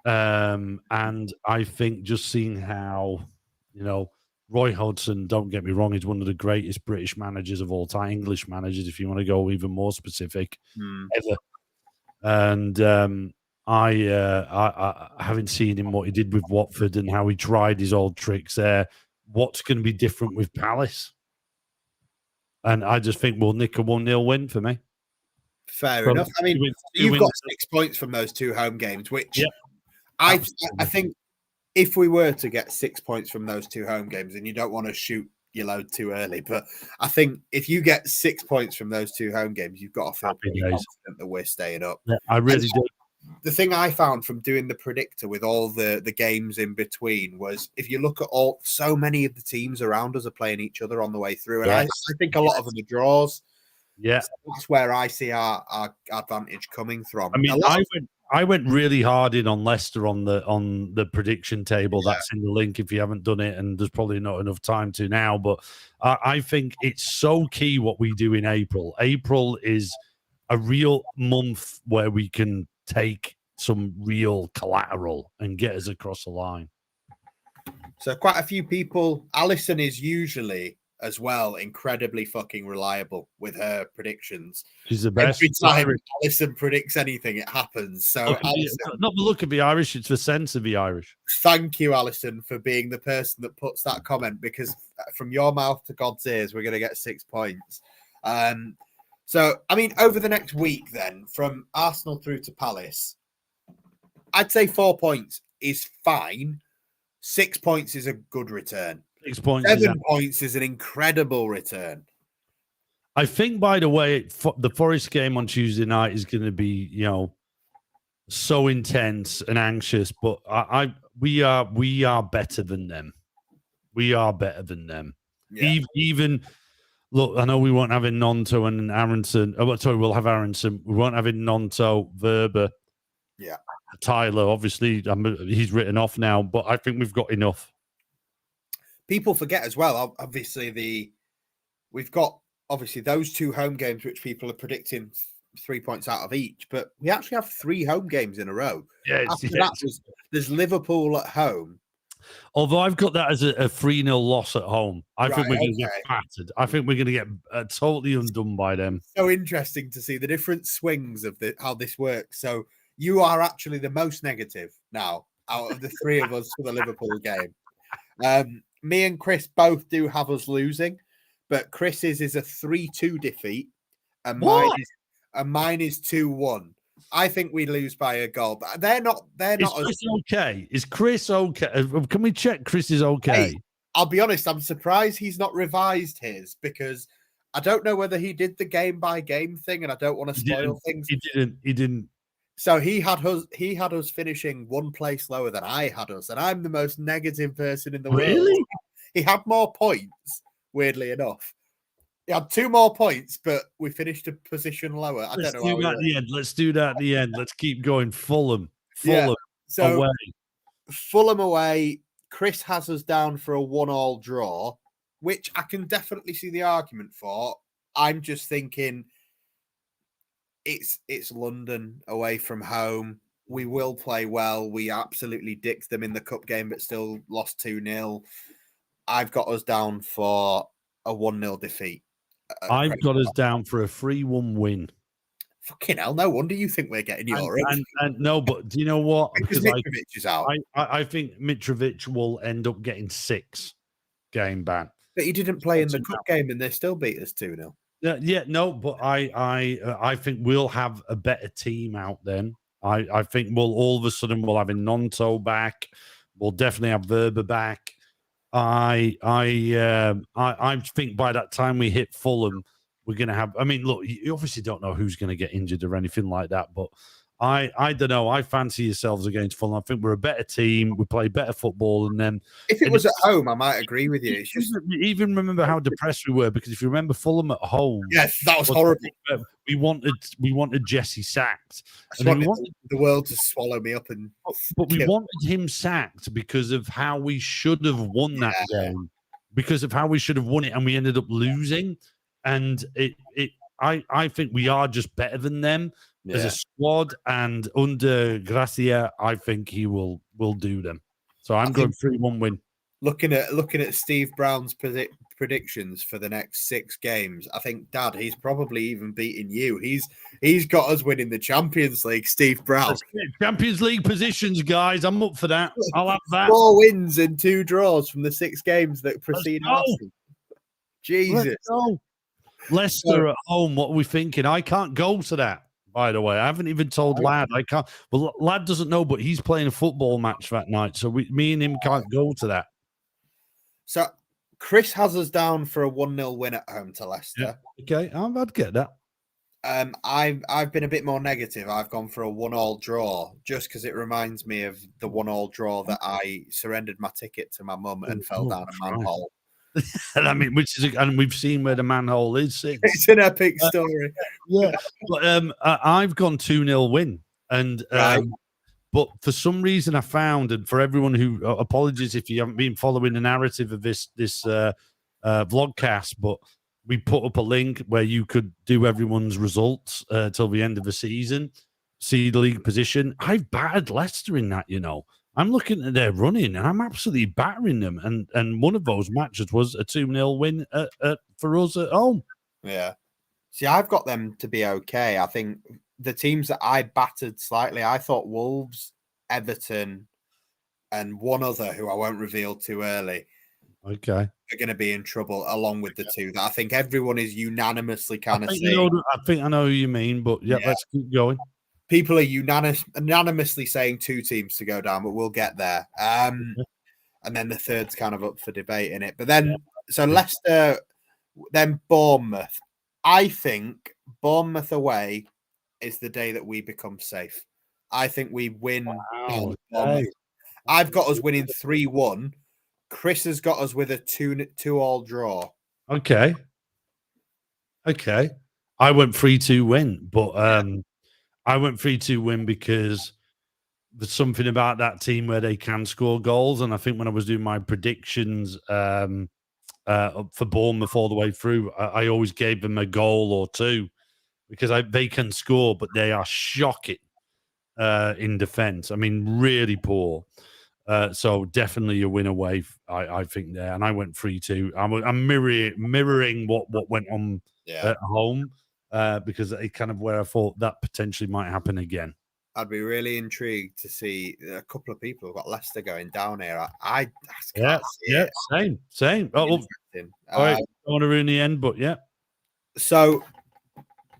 And I think just seeing how, Roy Hodgson, don't get me wrong, is one of the greatest British managers of all time, English managers, if you want to go even more specific, ever. And I haven't seen him what he did with Watford and how he tried his old tricks there. What's going to be different with Palace? And I just think we'll nick a 1-0 win for me. Fair enough. I mean, you've got 6 points from those 2 home games, which I think if we were to get 6 points from those 2 home games, and you don't want to shoot your load too early, but I think if you get 6 points from those 2 home games, you've got to feel pretty confident that we're staying up. Yeah, I really do. The thing I found from doing the predictor with all the games in between was if you look at so many of the teams around us are playing each other on the way through. And I think a lot of them are draws. Yeah. So that's where I see our advantage coming from. I mean, I went really hard in on Leicester on the prediction table. Yeah. That's in the link if you haven't done it, and there's probably not enough time to now. But I think it's so key what we do in April. April is a real month where we can take some real collateral and get us across the line. So quite a few people. Alison is usually as well incredibly fucking reliable with her predictions. She's the best. Every time Alison predicts anything, it happens. So Alison, not the look of the Irish, it's the sense of the Irish. Thank you, Alison, for being the person that puts that comment, because from your mouth to God's ears, we're going to get 6 points. So, I mean, over the next week then, from Arsenal through to Palace, I'd say 4 points is fine. 6 points is a good return. 6 points. 7 points is an incredible return. I think, by the way, the Forest game on Tuesday night is going to be, so intense and anxious. But we are better than them. We are better than them. Yeah. Even look, I know we won't have in Nonto and Aronson. Oh, sorry, we'll have Aronson. We won't have in Nonto, Verba. Yeah. Tyler, obviously, he's written off now, but I think we've got enough. People forget as well, obviously, we've got obviously those 2 home games, which people are predicting 3 points out of each, but we actually have 3 home games in a row. Yeah, there's Liverpool at home. Although I've got that as a 3-0 loss at home. I think we're going to get battered. I think we're going to get totally undone by them. So interesting to see the different swings of how this works. So you are actually the most negative now out of the 3 of us for the Liverpool game. Me and Chris both do have us losing, but Chris's is a 3-2 defeat, and mine is 2-1. I think we lose by a goal, but they're not. Is Chris okay? Is Chris okay? Can we check Chris is okay? Hey, I'll be honest. I'm surprised he's not revised his, because I don't know whether he did the game by game thing, and I don't want to spoil things. He didn't. So he had us finishing 1 place lower than I had us, and I'm the most negative person in the world. Really? He had more points, weirdly enough. He had 2 more points, but we finished a position lower. Let's do that at the end. Let's do that at the end. Let's keep going. Fulham away. Fulham away. Chris has us down for a 1-1 draw, which I can definitely see the argument for. I'm just thinking it's London away from home. We will play well. We absolutely dicked them in the cup game, but still lost 2-0. I've got us down for a 1-0 defeat. I've got us down for a 3-1 win. Fucking hell, no wonder you think we're getting Europe. And no, but do you know what? Because Mitrovic is out. I think Mitrovic will end up getting 6 game ban. But he didn't play in the cup game, and they still beat us 2-0. Yeah, no, but I think we'll have a better team out then. I think we'll all of a sudden we'll have a Nonto back. We'll definitely have Verba back. I think by that time we hit Fulham, we're going to have. I mean, look, you obviously don't know who's going to get injured or anything like that, but I don't know. I fancy yourselves against Fulham. I think we're a better team. We play better football than them. If it was at home, I might agree with you. It's just even remember how depressed we were, because if you remember Fulham at home, yes, that was horrible. We wanted Jesse sacked, and we wanted the world to swallow me up, but we wanted him sacked because of how we should have won that game, because of how we should have won it, and we ended up losing. And I think we are just better than them as a squad, and under Gracia, I think he will do them. So I'm going 3-1 win. Looking at Steve Brown's predictions for the next 6 games, I think, Dad, he's probably even beaten you. He's got us winning the Champions League, Steve Brown. Champions League positions, guys. I'm up for that. I'll have that. 4 wins and 2 draws from the 6 games that precede us. Jesus. Leicester at home. What are we thinking? I can't go to that. By the way, I haven't even told Lad. I can't. Well, Lad doesn't know, but he's playing a football match that night, so me and him can't go to that. So Chris has us down for a 1-0 win at home to Leicester. Yeah. Okay, I'd get that. I've been a bit more negative. I've gone for a 1-1 draw, just because it reminds me of the 1-1 draw that I surrendered my ticket to my mum and fell down a manhole. And I mean, and we've seen where the manhole is since. It's an epic story. Yeah, but I've gone 2-0 win, and but for some reason I found, and for everyone who apologies if you haven't been following the narrative of this vlogcast, but we put up a link where you could do everyone's results till the end of the season, see the league position. I've battered Leicester in that, you know. I'm looking at their running, and I'm absolutely battering them. And one of those matches was a 2-0 win for us at home. Yeah. See, I've got them to be okay. I think the teams that I battered slightly, I thought Wolves, Everton, and one other who I won't reveal too early. Okay. Are going to be in trouble, along with the 2 that I think everyone is unanimously kind of saying. I think I know who you mean, but yeah, let's keep going. People are unanimously saying 2 teams to go down, but we'll get there. And then the 3rd's kind of up for debate in it. But then, so Leicester, then Bournemouth. I think Bournemouth away is the day that we become safe. I think we win. Wow, okay. I've got us winning 3-1. Chris has got us with a 2-2 draw. Okay. I went 3-2 win, but I went 3-2 win because there's something about that team where they can score goals. And I think when I was doing my predictions for Bournemouth all the way through, I always gave them a goal or 2 because they can score, but they are shocking in defense. I mean, really poor. So definitely a win away, I think there. And I went 3-2. I'm mirroring what went on at home. Because it kind of where I thought that potentially might happen again. I'd be really intrigued to see a couple of people who've got Leicester going down here. I can't see it. Same. Oh, all right, I want to ruin the end, but yeah. So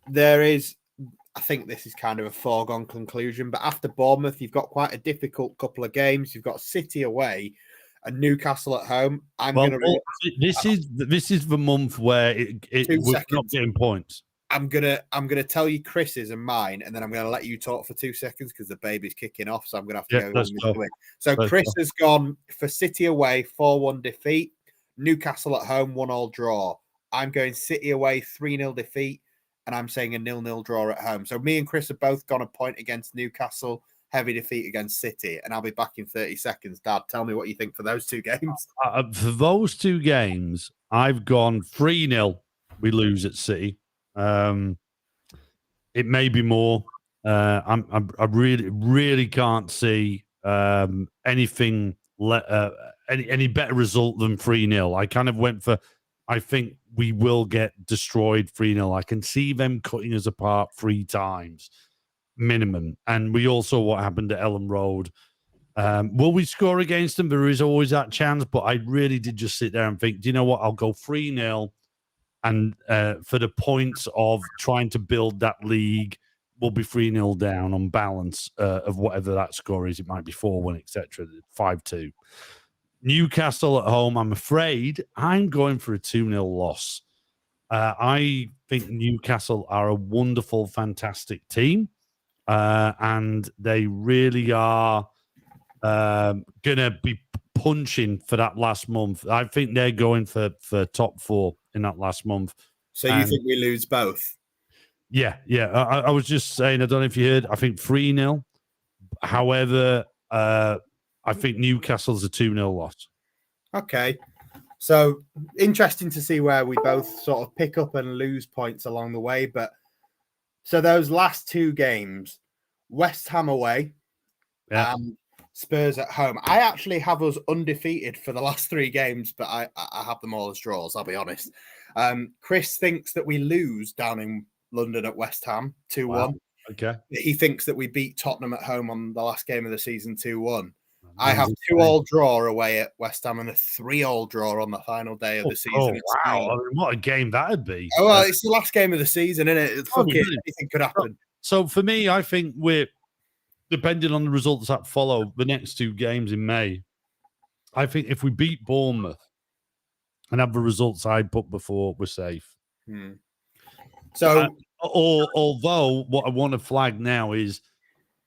there is, I think this is kind of a foregone conclusion, but after Bournemouth, you've got quite a difficult couple of games. You've got City away and Newcastle at home. This is the month where we're not getting points. I'm gonna tell you Chris's and mine, and then I'm gonna let you talk for 2 seconds because the baby's kicking off. So I'm gonna have to go. So Chris has gone for City away 4-1 defeat, Newcastle at home 1-1 draw. I'm going City away 3-0 defeat, and I'm saying a 0-0 draw at home. So me and Chris have both gone a point against Newcastle, heavy defeat against City, and I'll be back in 30 seconds. Dad, tell me what you think for those 2 games. For those 2 games, I've gone 3-0. We lose at City. It may be more. I really can't see anything any better result than 3-0. I kind of went for. I think we will get destroyed 3-0. I can see them cutting us apart 3 times minimum. And we also what happened at Ellen Road. Will we score against them? There is always that chance, but I really did just sit there and think, do you know what? I'll go 3-0. And for the points of trying to build that league, we'll be 3-0 down on balance of whatever that score is. It might be 4-1, etc. 5-2. Newcastle at home, I'm afraid I'm going for a 2-0 loss. I think Newcastle are a wonderful, fantastic team. and they really are going to be punching for that last month. I think they're going for top 4 in that last month. So you think we lose both? Yeah. I was just saying, I don't know if you heard, I think 3-0. However, I think Newcastle's a 2-0 loss. Okay. So interesting to see where we both sort of pick up and lose points along the way. But so those last 2 games, West Ham away, Spurs at home. I actually have us undefeated for the last 3 games, but I have them all as draws, I'll be honest. Chris thinks that we lose down in London at West Ham 2-1. Wow. Okay. He thinks that we beat Tottenham at home on the last game of the season 2-1. I have 2-2 draw away at West Ham and a 3-3 draw on the final day of the season. Oh, wow. I mean, what a game that'd be. Oh, well, it's the last game of the season, isn't it? Fuck it. Anything could happen. So for me, I think we're, depending on the results that follow the next 2 games in May, I think if we beat Bournemouth and have the results I put before, we're safe. So, although what I want to flag now is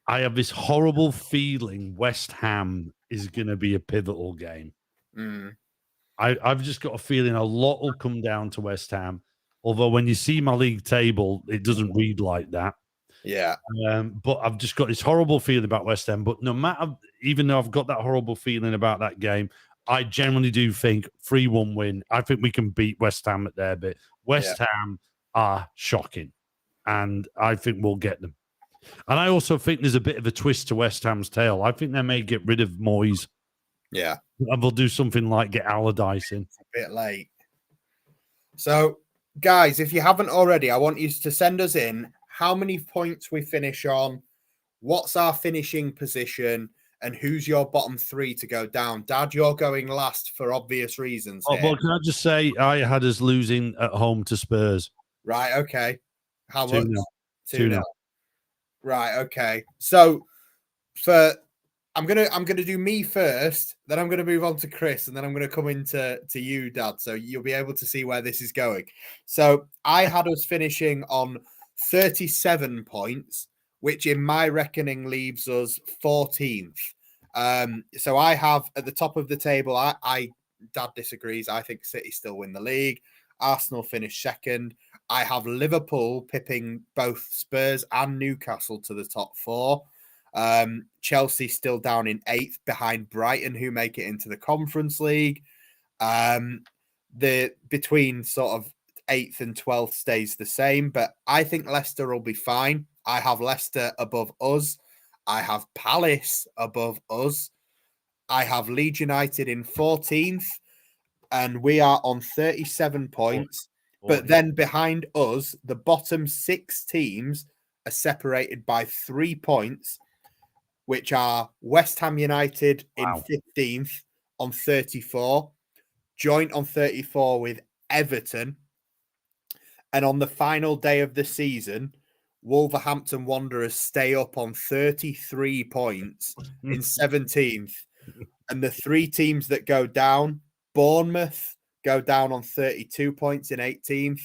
I have this horrible feeling West Ham is going to be a pivotal game. I've just got a feeling a lot will come down to West Ham. Although when you see my league table, it doesn't read like that. Yeah. But I've just got this horrible feeling about West Ham. But no matter, even though I've got that horrible feeling about that game, I generally do think 3-1 win. I think we can beat West Ham at their bit. West Ham are shocking, and I think we'll get them. And I also think there's a bit of a twist to West Ham's tail. I think they may get rid of Moyes. Yeah. And they'll do something like get Allardyce in. It's a bit late. So, guys, if you haven't already, I want you to send us in how many points we finish on, what's our finishing position, and who's your bottom 3 to go down. Dad, you're going last for obvious reasons. Well, can I just say I had us losing at home to Spurs. Right, okay. How 2-0. much? 2-0. Right, okay. So I'm gonna do me first, then I'm gonna move on to Chris, and then I'm gonna come into you, Dad. So you'll be able to see where this is going. So I had us finishing on 37 points, which in my reckoning leaves us 14th. So I have at the top of the table, Dad disagrees. I think City still win the league. Arsenal finish second. I have Liverpool pipping both Spurs and Newcastle to the top 4. Chelsea still down in 8th behind Brighton, who make it into the Conference League. The between sort of 8th and 12th stays the same, but I think Leicester will be fine. I have Leicester above us. I have Palace above us. I have Leeds United in 14th, and we are on 37 points. But then behind us, the bottom 6 teams are separated by 3 points, which are West Ham United in 15th on 34, joint on 34 with Everton. And on the final day of the season, Wolverhampton Wanderers stay up on 33 points in 17th. And the 3 teams that go down, Bournemouth go down on 32 points in 18th.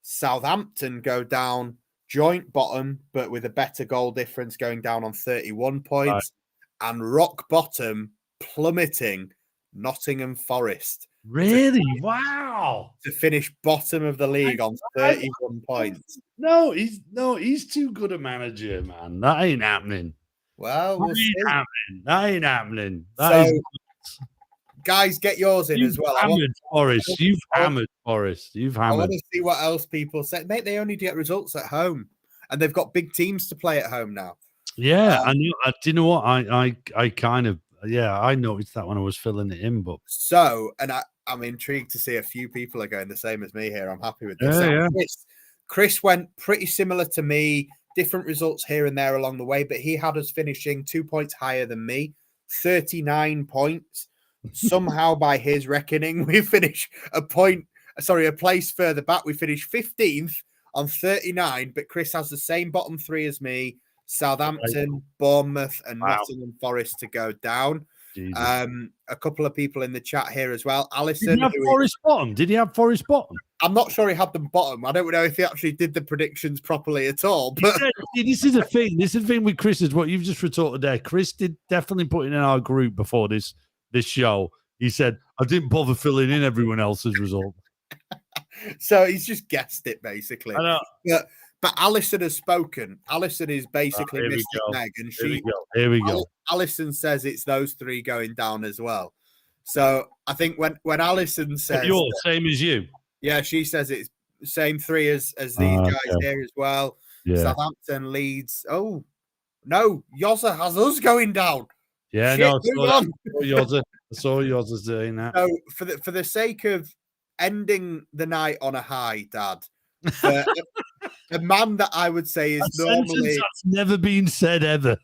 Southampton go down joint bottom, but with a better goal difference, going down on 31 points. Right. And rock bottom, plummeting, Nottingham Forest. Really? Wow. To finish bottom of the league on 31 points. No, he's too good a manager, man. That ain't happening. Well, we'll see. That ain't happening. Guys, get yours in as well. You've hammered Forest. You've hammered. I want to see what else people say. Mate, they only get results at home, and they've got big teams to play at home now. Yeah, do you know what? I kind of, I noticed that when I was filling it in. But so, and I'm intrigued to see a few people are going the same as me here. I'm happy with this. Yeah. Chris went pretty similar to me. Different results here and there along the way, but he had us finishing 2 points higher than me, 39 points. Somehow, by his reckoning, we finish a place further back. We finish 15th on 39, but Chris has the same bottom 3 as me: Southampton, Bournemouth, and Nottingham Forest to go down. A couple of people in the chat here as well. Alison, did he have Forest bottom? Did he have Forest bottom? I'm not sure he had them bottom. I don't know if he actually did the predictions properly at all. But this is a thing. This is the thing with Chris is what you've just retorted there. Chris did definitely put in our group before this show. He said, I didn't bother filling in everyone else's result. So he's just guessed it, basically. I know. But Alison has spoken. Alison is basically Mystic Meg, and here we go. Alison says it's those three going down as well. So I think when Alison says same as you. Yeah, she says it's same three as these guys here as well. Yeah. Southampton, Leeds. Oh no, Yozza has us going down. Yeah, Shit, I saw Yozza doing that. So for the sake of ending the night on a high, Dad, a man that I would say is normally that's never been said ever.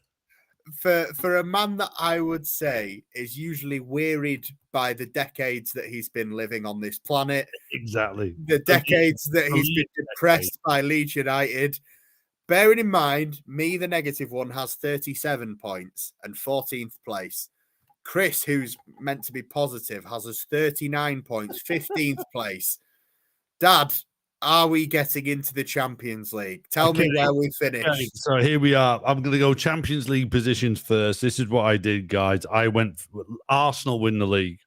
For a man that I would say is usually wearied by the decades that he's been living on this planet. Exactly. The decades that he's been depressed by Leeds United. Bearing in mind, me, the negative one, has 37 points and 14th place. Chris, who's meant to be positive, has us 39 points, 15th place. Dad, are we getting into the Champions League? Tell me where we finished. Okay, so here we are. I'm going to go Champions League positions first. This is what I did, guys. I went Arsenal win the league.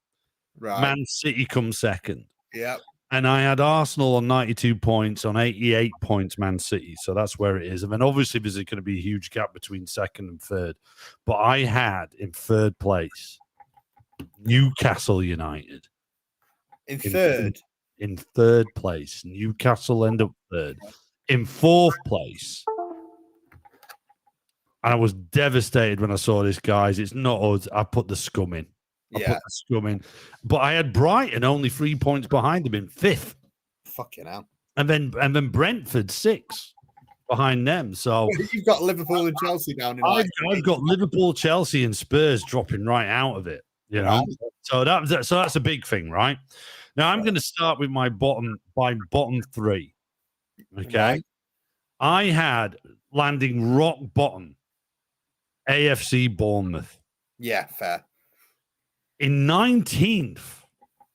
Right. Man City come second. Yep. And I had Arsenal on 92 points, on 88 points, Man City. So that's where it is. And then obviously there's going to be a huge gap between second and third. But I had in third place Newcastle United. In third? In third place. Newcastle end up third. In fourth place. And I was devastated when I saw this, guys. It's not us. I put the scum in. Put the scum in. But I had Brighton only 3 points behind him in fifth. Fucking hell. And then Brentford 6 behind them. So you've got Liverpool and Chelsea down in I've got Liverpool, Chelsea, and Spurs dropping right out of it. You know, so that's a big thing, right? Now I'm going to start with my bottom three. Okay, right. I had landing rock bottom AFC Bournemouth. Yeah, fair. In 19th,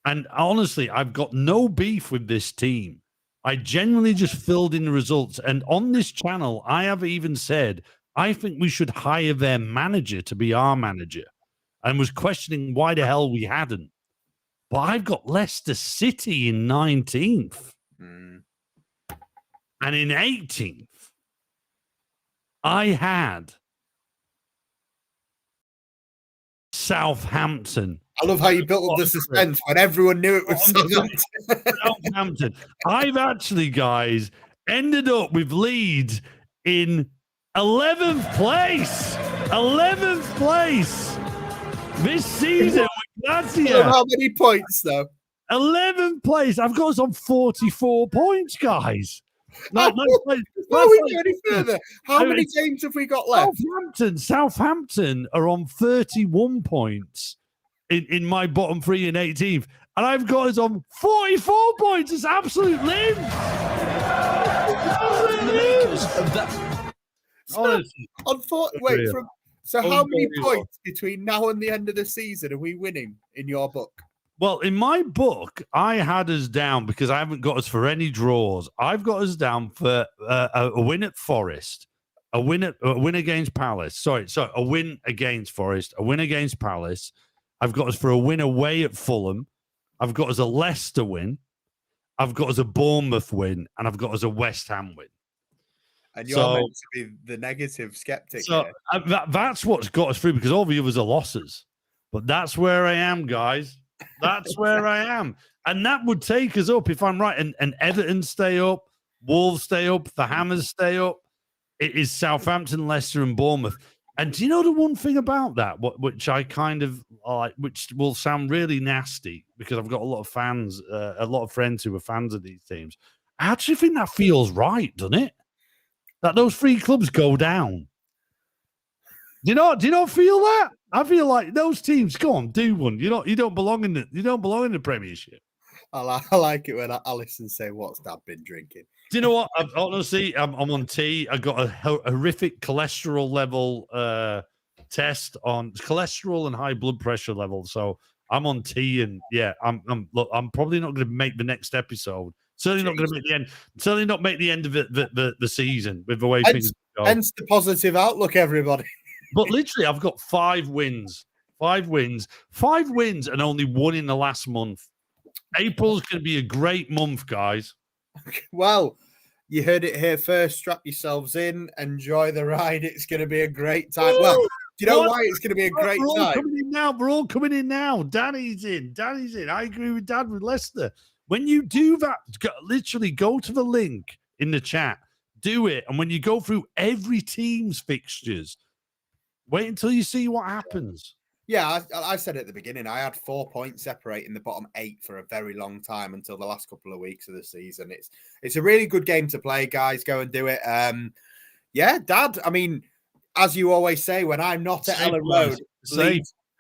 and honestly, I've got no beef with this team. I genuinely just filled in the results, and on this channel, I have even said I think we should hire their manager to be our manager, and was questioning why the hell we hadn't. But I've got Leicester City in 19th. And in 18th, I had Southampton. I love how you built up the suspense when everyone knew it was Southampton. I've actually, guys, ended up with Leeds in 11th place. 11th place this season. Gracia. How many points, though? 11th place. I've got us on 44 points, guys. Before we go any further, how many games have we got left? Southampton are on 31 points in my bottom three in 18th. And I've got us on 44 points. It's absolute limbs. So how many points between now and the end of the season are we winning in your book? Well, in my book, I had us down because I haven't got us for any draws. I've got us down for a win at Forest, a win against Palace. Sorry, a win against Forest, a win against Palace. I've got us for a win away at Fulham. I've got us a Leicester win. I've got us a Bournemouth win, and I've got us a West Ham win. And you're meant to be the negative skeptic. So that's what's got us through because all the others are losses. But that's where I am, guys. That's where I am. And that would take us up if I'm right. And Everton stay up, Wolves stay up, the Hammers stay up. It is Southampton, Leicester, and Bournemouth. And do you know the one thing about that, which I kind of like, which will sound really nasty because I've got a lot of fans, a lot of friends who are fans of these teams. I actually think that feels right, doesn't it? That those three clubs go down. Do you not feel that? I feel like those teams, go on, do one. You don't belong in the Premiership. I like it when Alison say, "What's Dad been drinking?" Do you know what? Honestly, I'm on tea. I got a horrific cholesterol level test on cholesterol and high blood pressure levels. So I'm on T, and yeah, I'm probably not going to make the next episode. Certainly not going to make the end. Certainly not make the end of the season with the way things go. Hence the positive outlook, everybody. But literally, I've got 5 wins. 5 wins, and only 1 in the last month. April's going to be a great month, guys. Well, you heard it here first. Strap yourselves in. Enjoy the ride. It's going to be a great time. Well, do you know why it's going to be a great time? We're all coming in now. Danny's in. I agree with Dad with Leicester. When you do that, literally go to the link in the chat. Do it. And when you go through every team's fixtures, wait until you see what happens. Yeah, I said at the beginning, I had 4 points separating the bottom 8 for a very long time until the last couple of weeks of the season. It's a really good game to play, guys. Go and do it. Yeah, Dad, I mean, as you always say, when I'm not at Ellen Road,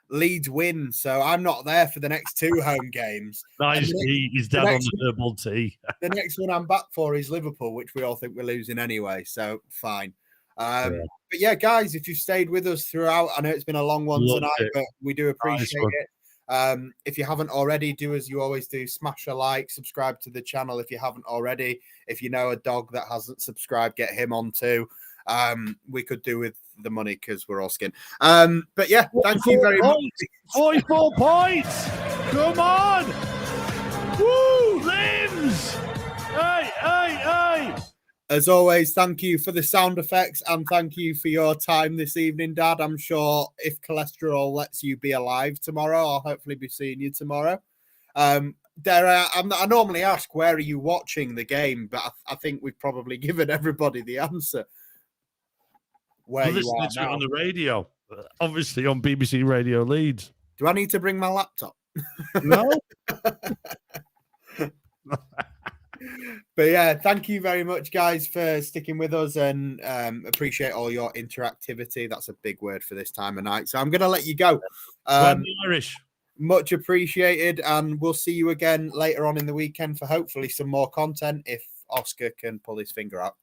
Leeds win. So I'm not there for the next 2 home games. Nice. He's Dad on the double T. The next one I'm back for is Liverpool, which we all think we're losing anyway. So fine. But yeah, guys, if you've stayed with us throughout, I know it's been a long one tonight, but we do appreciate it. If you haven't already, do as you always do, smash a like, subscribe to the channel if you haven't already. If you know a dog that hasn't subscribed, get him on too. We could do with the money because we're all skin. But yeah, thank you very much. 44 points. Come on. Woo, limbs. Hey. As always, thank you for the sound effects and thank you for your time this evening, Dad. I'm sure if cholesterol lets you be alive tomorrow, I'll hopefully be seeing you tomorrow. I normally ask, where are you watching the game? But I think we've probably given everybody the answer. Where you are now. On the radio, obviously on BBC Radio Leeds. Do I need to bring my laptop? No. But yeah, thank you very much, guys, for sticking with us and appreciate all your interactivity. That's a big word for this time of night. So I'm going to let you go. Irish. Much appreciated. And we'll see you again later on in the weekend for hopefully some more content if Oscar can pull his finger out.